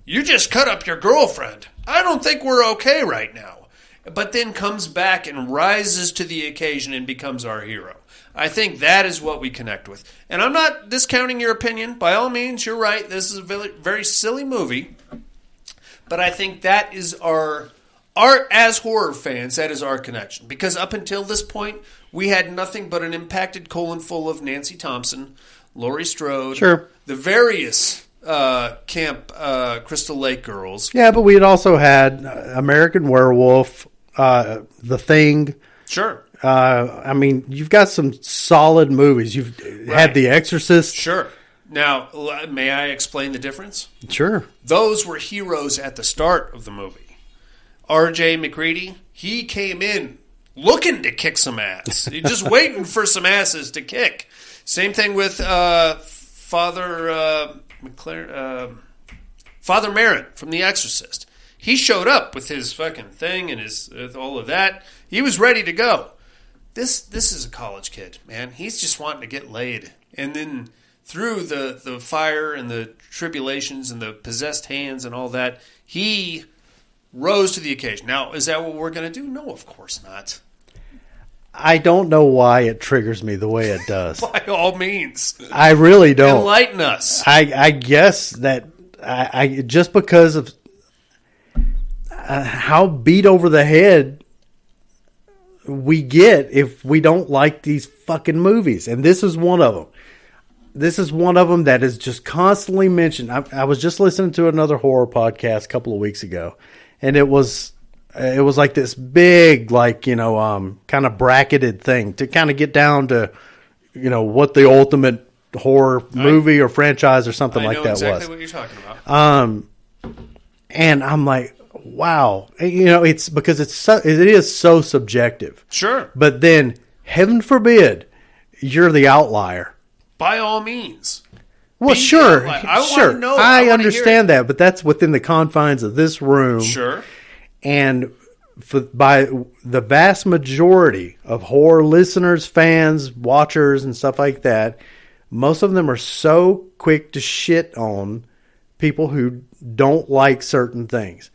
you just cut up your girlfriend. I don't think we're okay right now," but then comes back and rises to the occasion and becomes our hero. I think that is what we connect with. And I'm not discounting your opinion. By all means, you're right. This is a very, very silly movie. But I think that is our as horror fans, that is our connection. Because up until this point, we had nothing but an impacted colon full of Nancy Thompson, Laurie Strode, sure, the various Camp Crystal Lake girls. Yeah, but we had also had American Werewolf, The Thing. Sure. You've got some solid movies. You've had The Exorcist. Sure. Now, may I explain the difference? Sure. Those were heroes at the start of the movie. R.J. McCready, he came in looking to kick some ass. He's just waiting for some asses to kick. Same thing with Father Merrin from The Exorcist. He showed up with his fucking thing and with all of that. He was ready to go. This is a college kid, man. He's just wanting to get laid. And then through the fire and the tribulations and the possessed hands and all that, he rose to the occasion. Now, is that what we're going to do? No, of course not. I don't know why it triggers me the way it does. By all means. I really don't. Enlighten us. I guess that I just because of how beat over the head we get if we don't like these fucking movies. And this is one of them. This is one of them that is just constantly mentioned. I was just listening to another horror podcast a couple of weeks ago, and it was like this big, like, you know, kind of bracketed thing to kind of get down to, you know, what the ultimate horror movie or franchise or something like that was. I know exactly what you're talking about. And I'm like, wow, you know, it's because it is so subjective. Sure. But then, heaven forbid, you're the outlier. By all means. Well, sure. I know. I understand that, but that's within the confines of this room. Sure. And by the vast majority of horror listeners, fans, watchers, and stuff like that, most of them are so quick to shit on people who don't like certain things.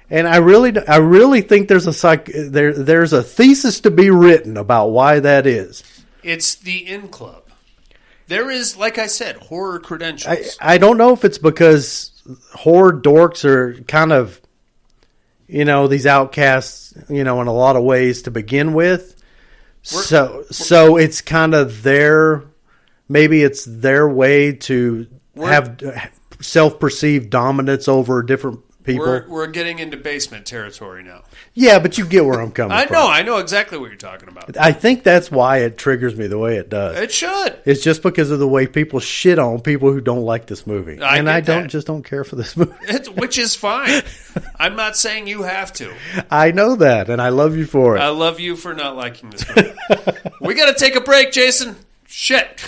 And I really think there's a thesis to be written about why that is. It's the in club. There is, like I said, horror credentials. I don't know if it's because horror dorks are kind of, you know, these outcasts, you know, in a lot of ways to begin with. So it's kind of maybe it's their way to have self-perceived dominance over different people. We're getting into basement territory now. Yeah, but you get where I'm coming from. I know exactly what you're talking about. I think that's why it triggers me the way it does. It should. It's just because of the way people shit on people who don't like this movie. I don't care for this movie. Which is fine. I'm not saying you have to. I know that, and I love you for it. I love you for not liking this movie. We got to take a break, Jason. Shit.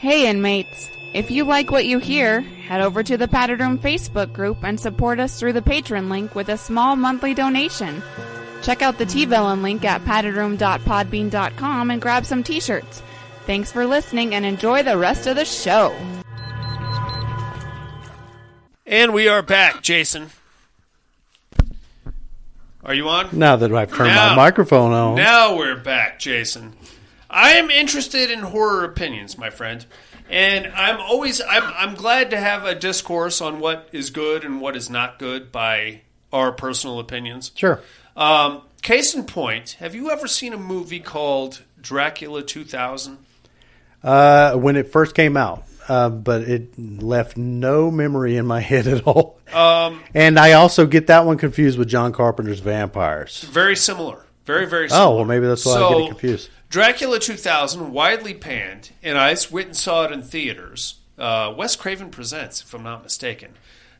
Hey inmates, if you like what you hear, head over to the Padded Room Facebook group and support us through the Patreon link with a small monthly donation. Check out the T-Villain link at paddedroom.podbean.com and grab some t-shirts. Thanks for listening and enjoy the rest of the show. And we are back, Jason. Are you on? Now that I've turned my microphone on. Now we're back, Jason. I am interested in horror opinions, my friend. And I'm glad to have a discourse on what is good and what is not good by our personal opinions. Sure. Case in point, have you ever seen a movie called Dracula 2000? When it first came out, but it left no memory in my head at all. And I also get that one confused with John Carpenter's Vampires. Very similar. Very, very similar. Oh, well, maybe that's why I get it confused. Dracula 2000, widely panned, and I went and saw it in theaters. Wes Craven presents, if I'm not mistaken.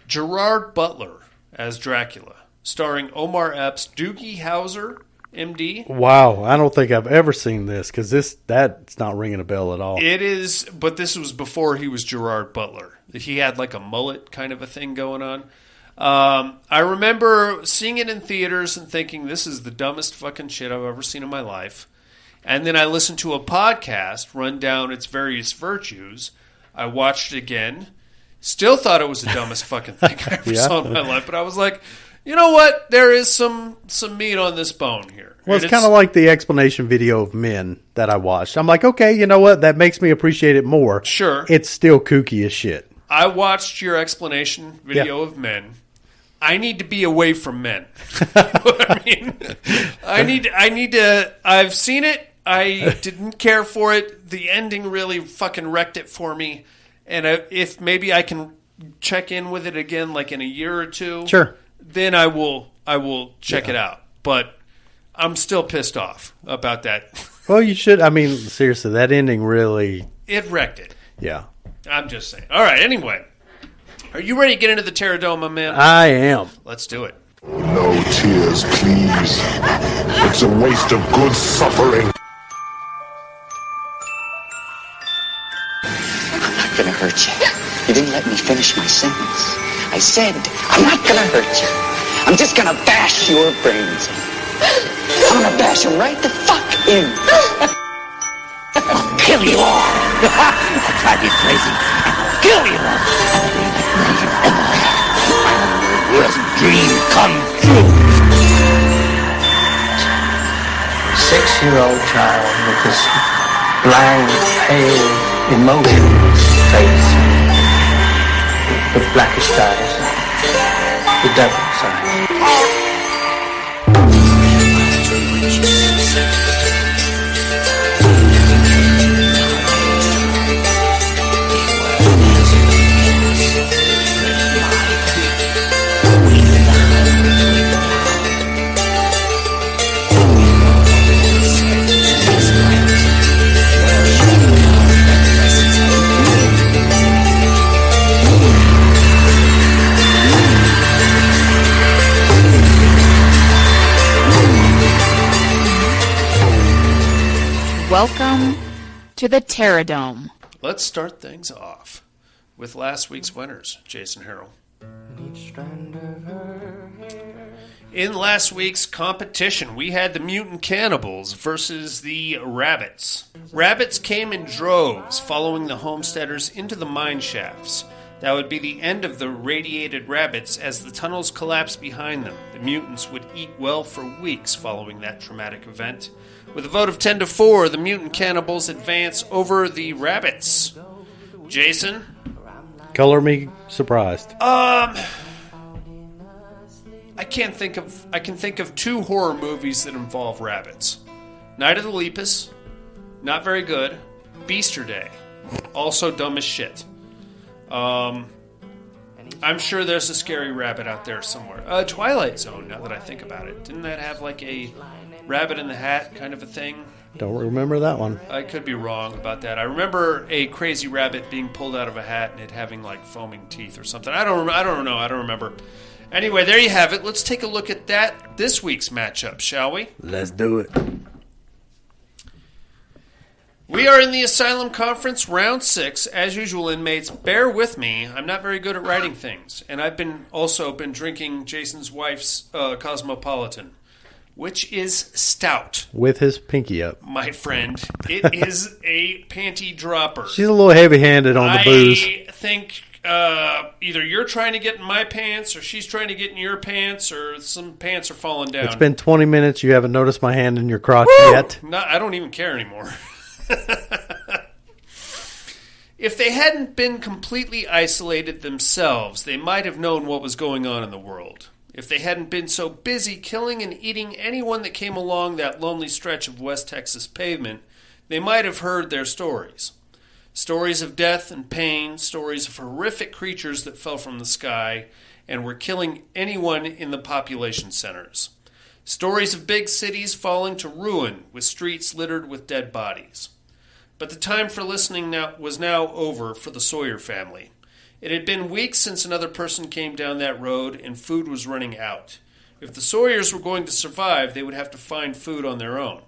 Gerard Butler as Dracula, starring Omar Epps, Doogie Howser, MD. Wow, I don't think I've ever seen this, because that's not ringing a bell at all. It is, but this was before he was Gerard Butler. He had like a mullet kind of a thing going on. I remember seeing it in theaters and thinking, this is the dumbest fucking shit I've ever seen in my life. And then I listened to a podcast run down its various virtues. I watched it again. Still thought it was the dumbest fucking thing I ever saw in my life. But I was like, you know what? There is some meat on this bone here. Well, it's kind of like the explanation video of Men that I watched. I'm like, okay, you know what? That makes me appreciate it more. Sure. It's still kooky as shit. I watched your explanation video of Men. I need to be away from men. You know what I mean? I need to. I've seen it. I didn't care for it. The ending really fucking wrecked it for me. And if maybe I can check in with it again, like in a year or two, sure, then I will check it out. But I'm still pissed off about that. Well, you should. I mean, seriously, that ending really wrecked it. Yeah, I'm just saying. All right. Anyway, are you ready to get into the Pterodome, man? I am. Let's do it. No tears, please. It's a waste of good suffering. I'm not gonna hurt you. You didn't let me finish my sentence. I said, I'm not gonna hurt you. I'm just gonna bash your brains in. I'm gonna bash them right the fuck in. I'll kill you all. I'll drive you crazy. I'll kill you all. My worst dream come true. 6-year-old child with this blank, pale, emotionless face, with blackish eyes, the devil's eyes. Welcome to the Pterodome. Let's start things off with last week's winners, Jason Harrell. In last week's competition, we had the mutant cannibals versus the rabbits. Rabbits came in droves, following the homesteaders into the mine shafts. That would be the end of the radiated rabbits as the tunnels collapsed behind them. The mutants would eat well for weeks following that traumatic event. With a vote of 10-4, the mutant cannibals advance over the rabbits. Jason? Color me surprised. I can think of two horror movies that involve rabbits. Night of the Lepus, not very good. Beaster also dumb as shit. I'm sure there's a scary rabbit out there somewhere. Twilight Zone, now that I think about it. Didn't that have like a rabbit in the hat kind of a thing? Don't remember that one. I could be wrong about that. I remember a crazy rabbit being pulled out of a hat and it having like foaming teeth or something. I don't know. I don't remember. Anyway, there you have it. Let's take a look at this week's matchup, shall we? Let's do it. We are in the Asylum Conference, round 6. As usual, inmates, bear with me. I'm not very good at writing things. And I've also been drinking Jason's wife's Cosmopolitan, which is stout. With his pinky up. My friend. It is a panty dropper. She's a little heavy-handed on the booze. I think either you're trying to get in my pants, or she's trying to get in your pants, or some pants are falling down. It's been 20 minutes. You haven't noticed my hand in your crotch yet. No, I don't even care anymore. If they hadn't been completely isolated themselves, they might have known what was going on in the world. If they hadn't been so busy killing and eating anyone that came along that lonely stretch of West Texas pavement, they might have heard their stories. Stories of death and pain, stories of horrific creatures that fell from the sky and were killing anyone in the population centers. Stories of big cities falling to ruin with streets littered with dead bodies. But the time for listening was now over for the Sawyer family. It had been weeks since another person came down that road, and food was running out. If the Sawyers were going to survive, they would have to find food on their own.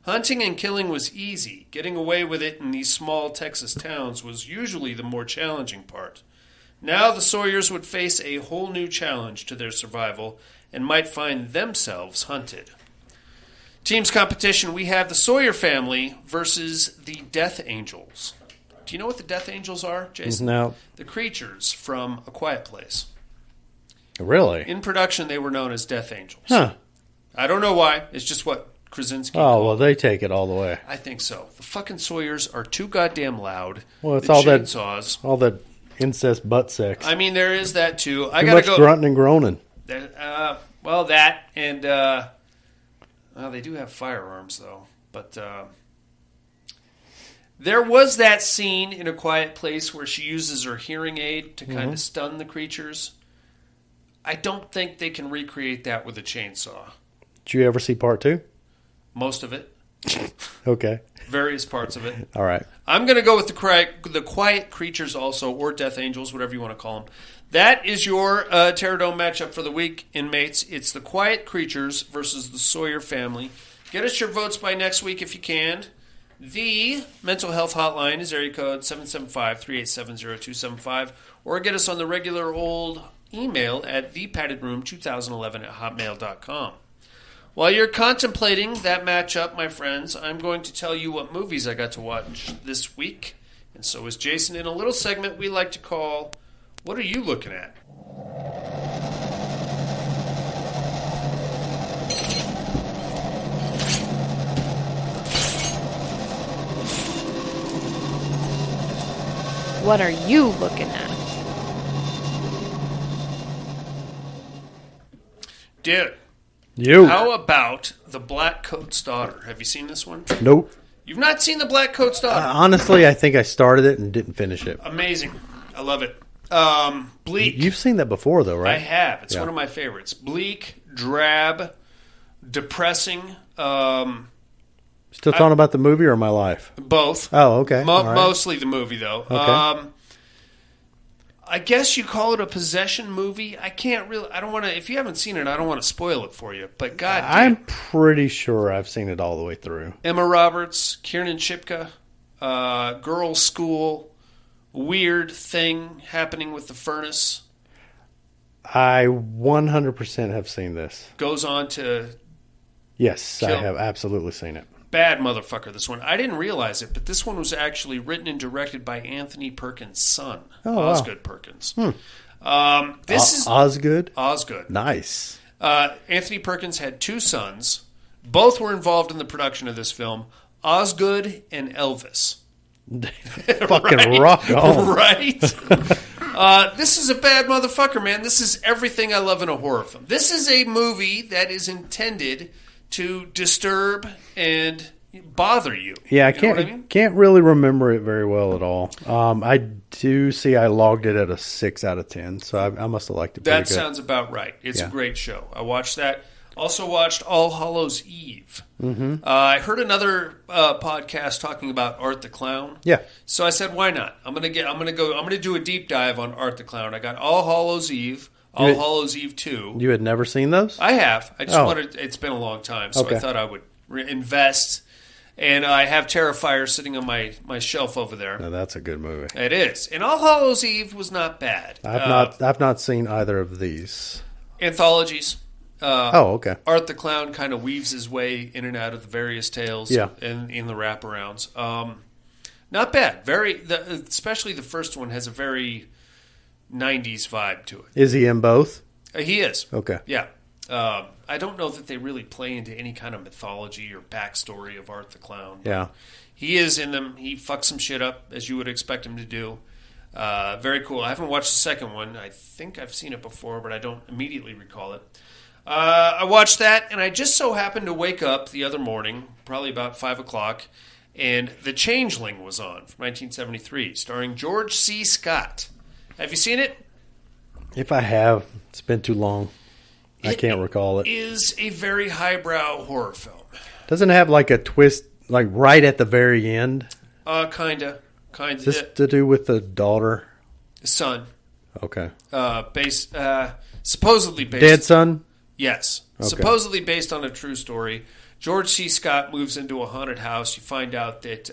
Hunting and killing was easy. Getting away with it in these small Texas towns was usually the more challenging part. Now the Sawyers would face a whole new challenge to their survival and might find themselves hunted. Teams competition, we have the Sawyer family versus the Death Angels. Do you know what the Death Angels are, Jason? No. The creatures from A Quiet Place. Really? In production, they were known as Death Angels. Huh. I don't know why. It's just what Krasinski called. Well, they take it all the way. I think so. The fucking Sawyers are too goddamn loud. Well, it's the all chainsaws. All that incest butt sex. I mean, there is that, too. Too much grunting and groaning. Well, that and... well, they do have firearms, though. But there was that scene in A Quiet Place where she uses her hearing aid to kind of stun the creatures. I don't think they can recreate that with a chainsaw. Did you ever see part 2? Most of it. Okay. Various parts of it. All right. I'm going to go with the Quiet Creatures also, or Death Angels, whatever you want to call them. That is your Terror Dome matchup for the week, inmates. It's the Quiet Creatures versus the Sawyer family. Get us your votes by next week if you can. The mental health hotline is area code 775-387-0275, or get us on the regular old email at thepaddedroom2011@hotmail.com. While you're contemplating that matchup, my friends, I'm going to tell you what movies I got to watch this week, and so is Jason, in a little segment we like to call What Are You Looking At? What are you looking at? Dude. You. How about The Black Coat's Daughter? Have you seen this one? Nope. You've not seen The Black Coat's Daughter? Honestly, I think I started it and didn't finish it. Amazing. I love it. Bleak. You've seen that before, though, right? I have. It's one of my favorites. Bleak, drab, depressing. Still talking about the movie or my life? Both. Oh, okay. Mostly the movie, though. Okay. I guess you call it a possession movie. I don't want to, if you haven't seen it, I don't want to spoil it for you. But God damn. I'm pretty sure I've seen it all the way through. Emma Roberts, Kiernan Shipka, girls' school, weird thing happening with the furnace. I 100% have seen this. Goes on to... Yes, I have absolutely seen it. Bad motherfucker, this one. I didn't realize it, but this one was actually written and directed by Anthony Perkins' son, Osgood Perkins. This is Osgood? Osgood. Nice. Anthony Perkins had 2 sons. Both were involved in the production of this film, Osgood and Elvis. Fucking rock on. Right? This is a bad motherfucker, man. This is everything I love in a horror film. This is a movie that is intended to disturb and bother you. Yeah, I can't really remember it very well at all. I do see I logged it at a 6 out of 10, so I must have liked it pretty good. That sounds about right. It's a great show. I watched that. Also watched All Hallows Eve. Mm-hmm. I heard another podcast talking about Art the Clown. Yeah. So I said, why not? I'm gonna do a deep dive on Art the Clown. I got All Hallows Eve. All Hallows Eve 2. You had never seen those? I have. I just wanted... It's been a long time, so I thought I would invest And I have Terrifier sitting on my shelf over there. No, that's a good movie. It is. And All Hallows Eve was not bad. I've not seen either of these. Anthologies. Okay. Art the Clown kind of weaves his way in and out of the various tales and in the wraparounds. Not bad. Especially the first one has a very 90s vibe to it. Is he in both? He is. Okay. Yeah. I don't know that they really play into any kind of mythology or backstory of Art the Clown. Yeah. He is in them. He fucks some shit up, as you would expect him to do. Very cool. I haven't watched the second one. I think I've seen it before, but I don't immediately recall it. I watched that, and I just so happened to wake up the other morning, probably about 5 o'clock, and The Changeling was on from 1973, starring George C. Scott. Have you seen it? If I have, it's been too long. I can't recall it. It is a very highbrow horror film. Doesn't it have like a twist, like right at the very end? Kinda. Is this to do with the daughter? Son. Okay. Supposedly based... Dead son? Yes. Okay. Supposedly based on a true story. George C. Scott moves into a haunted house. You find out that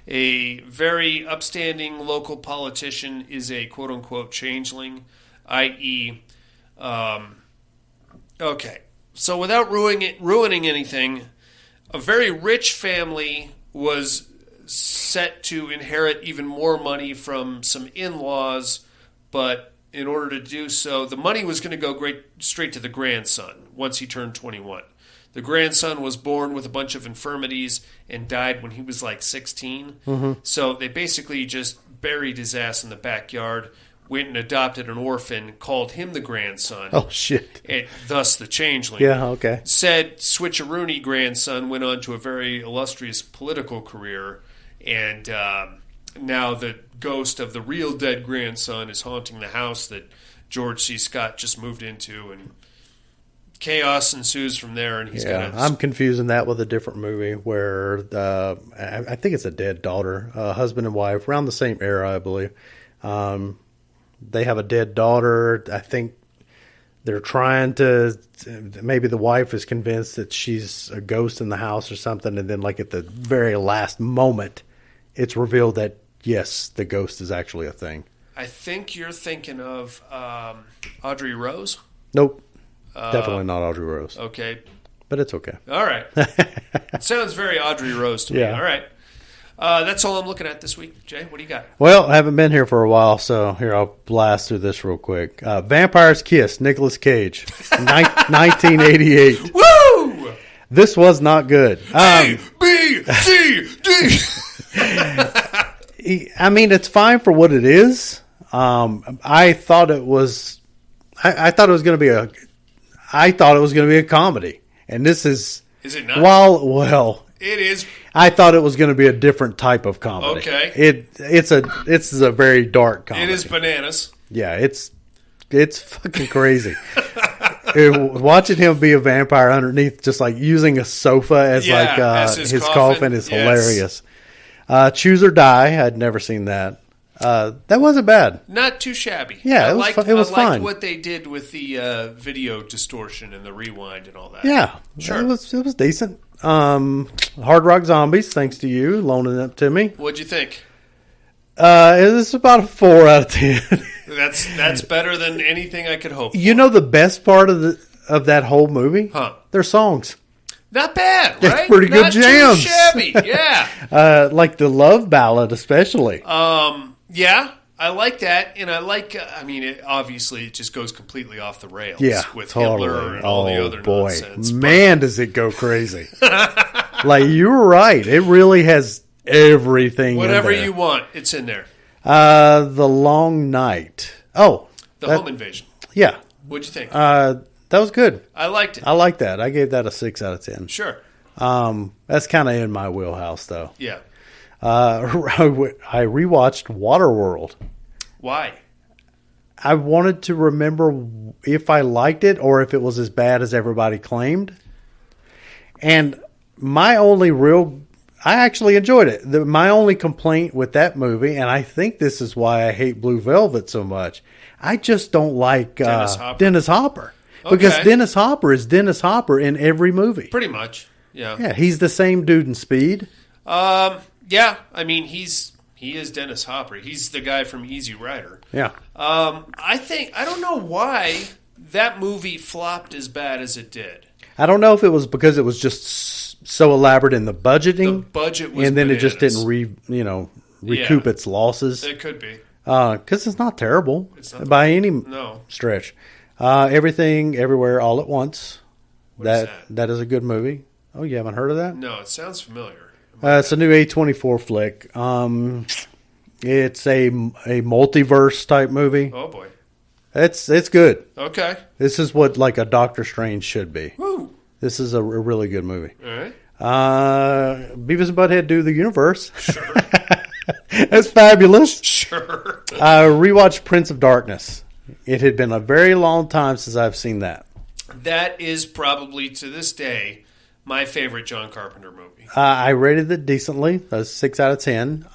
a very upstanding local politician is a quote-unquote changeling, i.e. Okay. So without ruining anything, a very rich family was set to inherit even more money from some in-laws, but in order to do so, the money was going to go straight to the grandson once he turned 21. The grandson was born with a bunch of infirmities and died when he was like 16. Mm-hmm. So they basically just buried his ass in the backyard, went and adopted an orphan, called him the grandson. Oh, shit. And thus the changeling. Yeah, okay. Said switcheroony grandson went on to a very illustrious political career, and now the ghost of the real dead grandson is haunting the house that George C. Scott just moved into, and chaos ensues from there. And he's got. I'm confusing that with a different movie where I think it's a dead daughter, husband and wife, around the same era, I believe. They have a dead daughter. I think they're trying to. Maybe the wife is convinced that she's a ghost in the house or something, and then, like at the very last moment, it's revealed that yes, the ghost is actually a thing. I think you're thinking of Audrey Rose. Nope, definitely not Audrey Rose. Okay, but it's okay. All right, it sounds very Audrey Rose to me. Yeah. All right. That's all I'm looking at this week. Jay, what do you got? Well, I haven't been here for a while, so here, I'll blast through this real quick. Vampire's Kiss, Nicolas Cage, 1988. Woo! This was not good. A, B, C, D. I mean, it's fine for what it is. I thought it was going to be a comedy. And this is... Is it not? Well... It is. I thought it was going to be a different type of comedy. Okay. It's a very dark comedy. It is bananas. Yeah, it's fucking crazy. Watching him be a vampire underneath, just like using a sofa as as his coffin is hilarious. Choose or Die. I'd never seen that. That wasn't bad. Not too shabby. Yeah, it was fine. I liked what they did with the video distortion and the rewind and all that. Yeah, sure. It was decent. Hard Rock Zombies, thanks to you loaning it to me. What'd you think? It's about a 4 out of 10. That's better than anything I could hope for. You know the best part of that whole movie? Huh? Their songs. Not bad, right? It's pretty good jams. Too shabby, yeah. Like the love ballad, especially. Yeah, I like that, and I like. Obviously, it just goes completely off the rails. Yeah, with totally. Hitler and all the other nonsense. Man, does it go crazy! Like you were right, it really has everything. Whatever in there. you want, it's in there. The Long Night. Oh, Home Invasion. Yeah. What'd you think? That was good. I liked it. I like that. I gave that a 6 out of 10. Sure. That's kind of in my wheelhouse, though. Yeah. I rewatched Waterworld. Why? I wanted to remember if I liked it or if it was as bad as everybody claimed. And I actually enjoyed it. My only complaint with that movie, and I think this is why I hate Blue Velvet so much, I just don't like Dennis Hopper. Because Dennis Hopper is Dennis Hopper in every movie. Pretty much. Yeah. Yeah, he's the same dude in Speed. Yeah. I mean, he is Dennis Hopper. He's the guy from Easy Rider. Yeah. I don't know why that movie flopped as bad as it did. I don't know if it was because it was just so elaborate in the budgeting. The budget was and then bananas. it just didn't recoup its losses. It could be. Because it's not terrible by any stretch. Everything, Everywhere, All at Once. That is a good movie. Oh, you haven't heard of that? No, it sounds familiar. It's a new A24 flick. It's a multiverse type movie. Oh boy, it's good. Okay, this is what like a Doctor Strange should be. Woo. This is a really good movie. All right. Beavis and Butthead Do the Universe. Sure. That's fabulous. Sure. Rewatch Prince of Darkness. It had been a very long time since I've seen that. That is probably to this day my favorite John Carpenter movie. I rated it decently. That's 6 out of 10.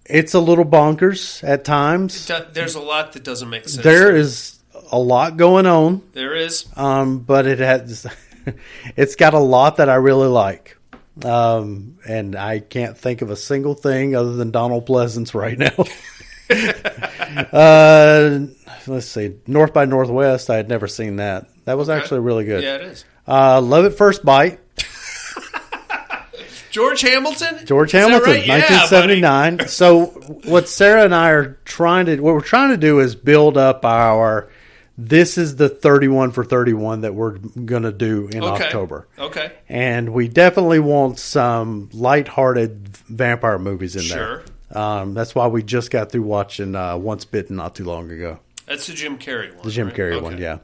It's a little bonkers at times. There's a lot that doesn't make sense. There is a lot going on. There is. But it's got a lot that I really like. And I can't think of a single thing other than Donald Pleasance right now. Let's see. North by Northwest. I had never seen that. That was actually really good. Yeah, it is. Love at First Bite. George Hamilton? George Hamilton, right? 1979. Yeah, so what Sarah and I are what we're trying to do is build up this is the 31 for 31 that we're going to do in October. Okay. And we definitely want some lighthearted vampire movies in there. Sure. That's why we just got through watching Once Bitten not too long ago. That's the Jim Carrey one. The Jim right? Carrey one, yeah.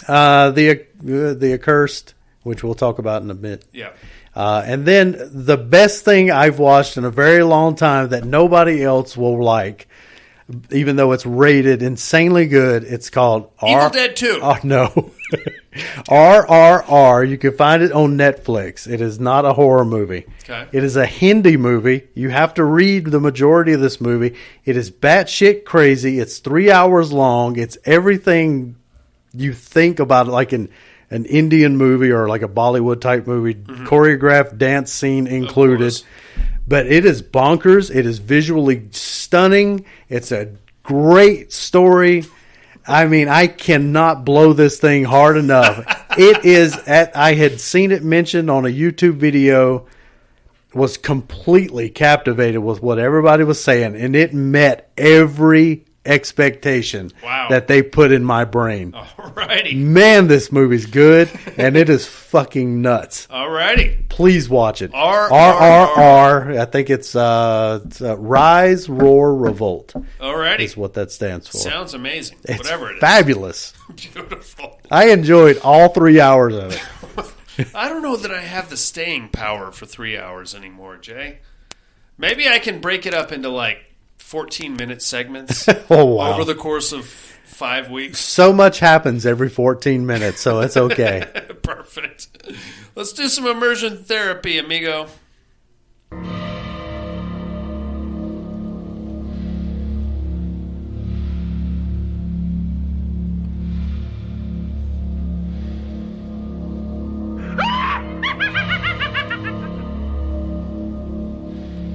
The Accursed, which we'll talk about in a bit. Yeah. And then the best thing I've watched in a very long time that nobody else will like, even though it's rated insanely good, it's called Evil Dead 2. Oh, no. RRR. You can find it on Netflix. It is not a horror movie. Okay. It is a Hindi movie. You have to read the majority of this movie. It is batshit crazy. It's 3 hours long. It's everything you think about it, like an Indian movie or like a Bollywood type movie, choreographed dance scene included. But it is bonkers. It is visually stunning. It's a great story. I mean, I cannot blow this thing hard enough. It is I had seen it mentioned on a YouTube video, was completely captivated with what everybody was saying, and it met every expectation that they put in my brain. Alrighty. Man, this movie's good, and it is fucking nuts. Alrighty. Please watch it. RRR. I think it's Rise, Roar, Revolt. Alrighty. Is what that stands for. Sounds amazing. It's whatever it is. Fabulous. Beautiful. I enjoyed all 3 hours of it. I don't know that I have the staying power for 3 hours anymore, Jay. Maybe I can break it up into like 14-minute segments over the course of 5 weeks. So much happens every 14 minutes, so it's okay. Perfect. Let's do some immersion therapy, amigo.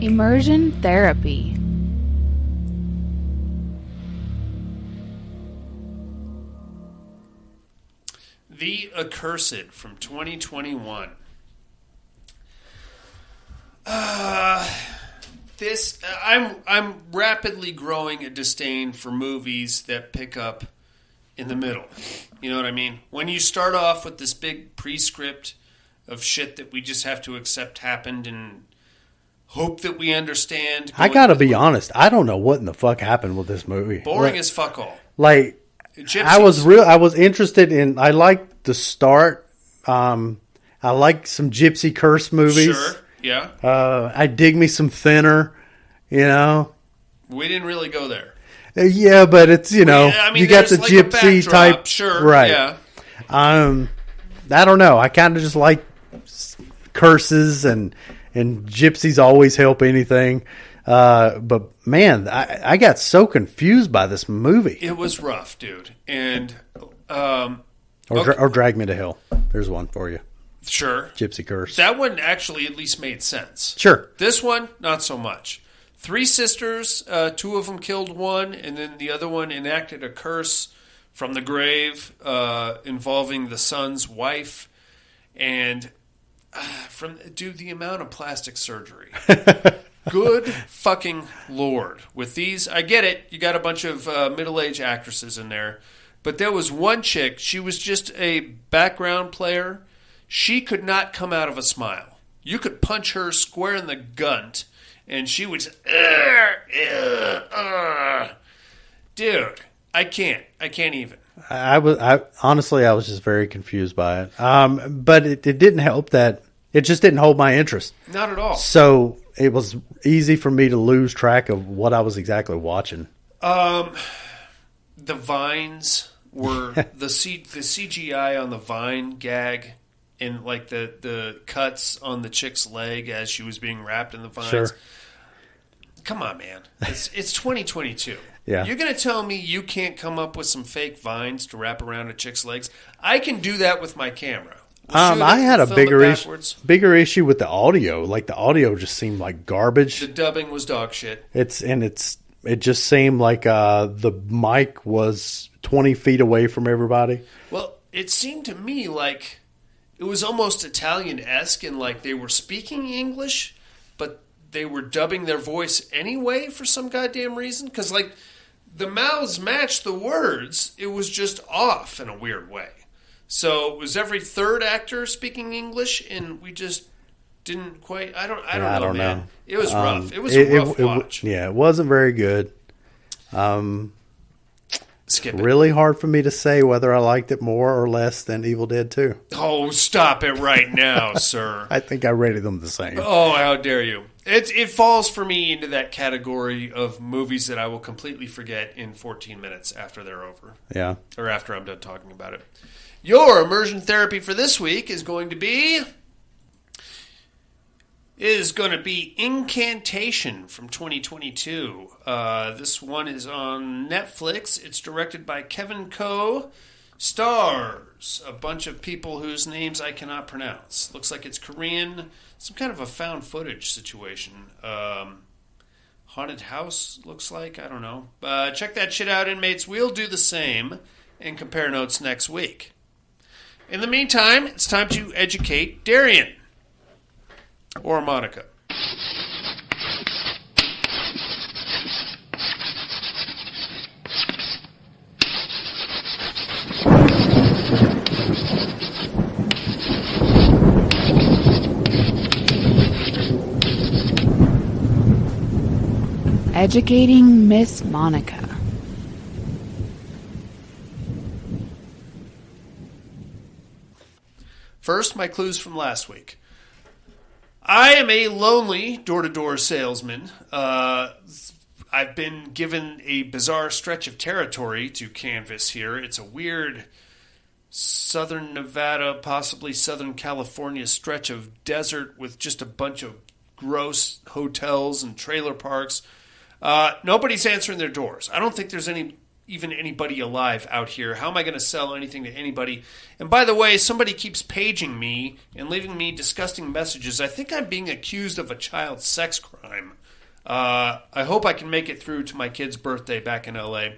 Immersion therapy. The Accursed from 2021. I'm rapidly growing a disdain for movies that pick up in the middle. You know what I mean? When you start off with this big prescript of shit that we just have to accept happened and hope that we understand. I gotta be honest. I don't know what in the fuck happened with this movie. Boring as fuck all. Like, Gypsies. I was interested in. I liked the start. I like some Gypsy Curse movies. Sure. Yeah. I dig me some Thinner. You know. We didn't really go there. Yeah, but it's you got the like Gypsy type. Sure. Right. Yeah. I don't know. I kind of just like curses and gypsies always help anything. But man, I got so confused by this movie. It was rough, dude. And or Drag Me to Hell. There's one for you. Sure. Gypsy Curse. That one actually at least made sense. Sure. This one, not so much. 3 sisters, 2 of them killed one, and then the other one enacted a curse from the grave involving the son's wife. And the amount of plastic surgery. Good fucking Lord. With these, I get it. You got a bunch of middle-aged actresses in there. But there was one chick, she was just a background player. She could not come out of a smile. You could punch her square in the gunt, and she would just, dude, I can't even. I honestly, I was just very confused by it. But it didn't help that it just didn't hold my interest. Not at all. So it was easy for me to lose track of what I was exactly watching. The vines were the CGI on the vine gag and like the cuts on the chick's leg as she was being wrapped in the vines. Sure. Come on, man. It's 2022. Yeah. You're going to tell me you can't come up with some fake vines to wrap around a chick's legs? I can do that with my camera. I had a bigger issue with the audio. Like the audio just seemed like garbage. The dubbing was dog shit. It just seemed like the mic was 20 feet away from everybody. Well, it seemed to me like it was almost Italian-esque and like they were speaking English, but they were dubbing their voice anyway for some goddamn reason. Because like the mouths matched the words. It was just off in a weird way. So it was every third actor speaking English, and we just didn't quite. I don't know, man. It was rough. It was a rough watch. Yeah, it wasn't very good. Skip it. Really hard for me to say whether I liked it more or less than Evil Dead 2. Oh, stop it right now, sir. I think I rated them the same. Oh, how dare you. It falls for me into that category of movies that I will completely forget in 14 minutes after they're over. Yeah. Or after I'm done talking about it. Your immersion therapy for this week is going to be Incantation from 2022. This one is on Netflix. It's directed by Kevin Coe. Stars a bunch of people whose names I cannot pronounce. Looks like it's Korean. Some kind of a found footage situation. Haunted house, looks like. I don't know. Check that shit out, inmates. We'll do the same and compare notes next week. In the meantime, it's time to educate Darian. Or Monica. Educating Miss Monica. First, my clues from last week. I am a lonely door-to-door salesman. I've been given a bizarre stretch of territory to canvas here. It's a weird southern Nevada, possibly southern California stretch of desert with just a bunch of gross hotels and trailer parks. Nobody's answering their doors. I don't think there's even anybody alive out here. How am I going to sell anything to anybody? And by the way, somebody keeps paging me and leaving me disgusting messages. I think I'm being accused of a child sex crime. I hope I can make it through to my kid's birthday back in L.A.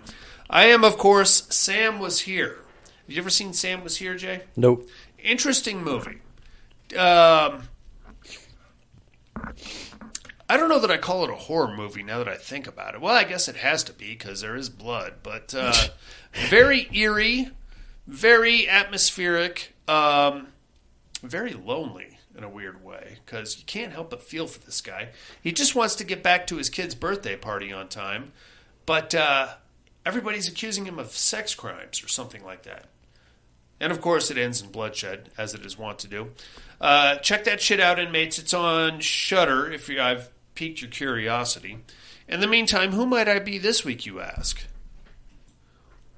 I am, of course, Sam Was Here. Have you ever seen Sam Was Here, Jay? Nope. Interesting movie. I don't know that I call it a horror movie now that I think about it. Well, I guess it has to be because there is blood. But very eerie, very atmospheric, very lonely in a weird way because you can't help but feel for this guy. He just wants to get back to his kid's birthday party on time, but everybody's accusing him of sex crimes or something like that. And, of course, it ends in bloodshed, as it is wont to do. Check that shit out, inmates. It's on Shudder if I've piqued your curiosity. In the meantime, who might I be this week, you ask?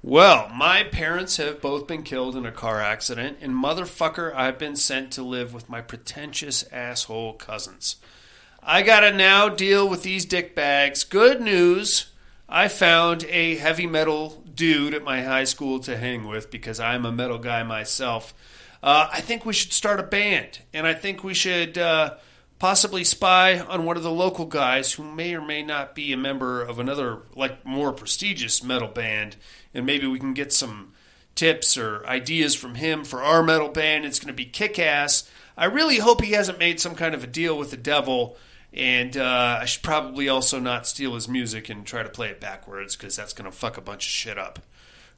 Well, my parents have both been killed in a car accident, and motherfucker, I've been sent to live with my pretentious asshole cousins. I gotta now deal with these dickbags. Good news, I found a heavy metal dude at my high school to hang with because I'm a metal guy myself. I think we should start a band, and I think we should possibly spy on one of the local guys who may or may not be a member of another, like, more prestigious metal band, and maybe we can get some tips or ideas from him for our metal band. It's going to be kick-ass. I really hope he hasn't made some kind of a deal with the devil, and I should probably also not steal his music and try to play it backwards, because that's going to fuck a bunch of shit up.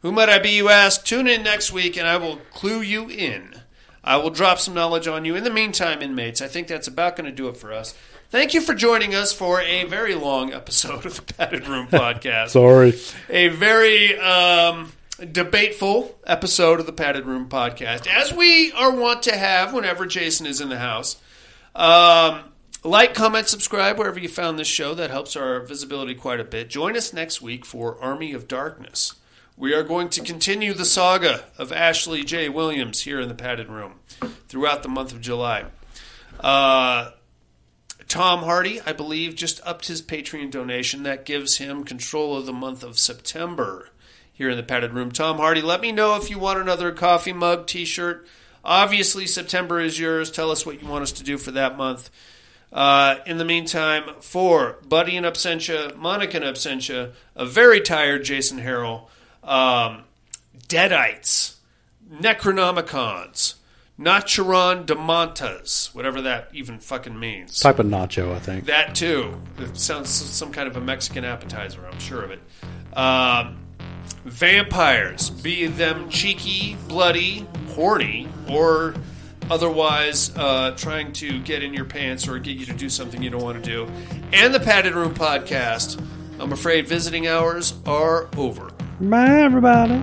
Who might I be, you ask? Tune in next week, and I will clue you in. I will drop some knowledge on you. In the meantime, inmates, I think that's about going to do it for us. Thank you for joining us for a very long episode of the Padded Room Podcast. Sorry. A very debateful episode of the Padded Room Podcast, as we are wont to have whenever Jason is in the house. Like, comment, subscribe wherever you found this show. That helps our visibility quite a bit. Join us next week for Army of Darkness. We are going to continue the saga of Ashley J. Williams here in the Padded Room throughout the month of July. Tom Hardy, I believe, just upped his Patreon donation. That gives him control of the month of September here in the Padded Room. Tom Hardy, let me know if you want another coffee mug, t-shirt. Obviously, September is yours. Tell us what you want us to do for that month. In the meantime, for Buddy in absentia, Monica in absentia, a very tired Jason Harrell, Deadites, Necronomicons, Nacharon Demontas, whatever that even fucking means. Type of nacho, I think. That too. It sounds some kind of a Mexican appetizer, I'm sure of it. Vampires, be them cheeky, bloody, horny, or otherwise trying to get in your pants or get you to do something you don't want to do. And the Padded Room Podcast. I'm afraid visiting hours are over. Bye, everybody.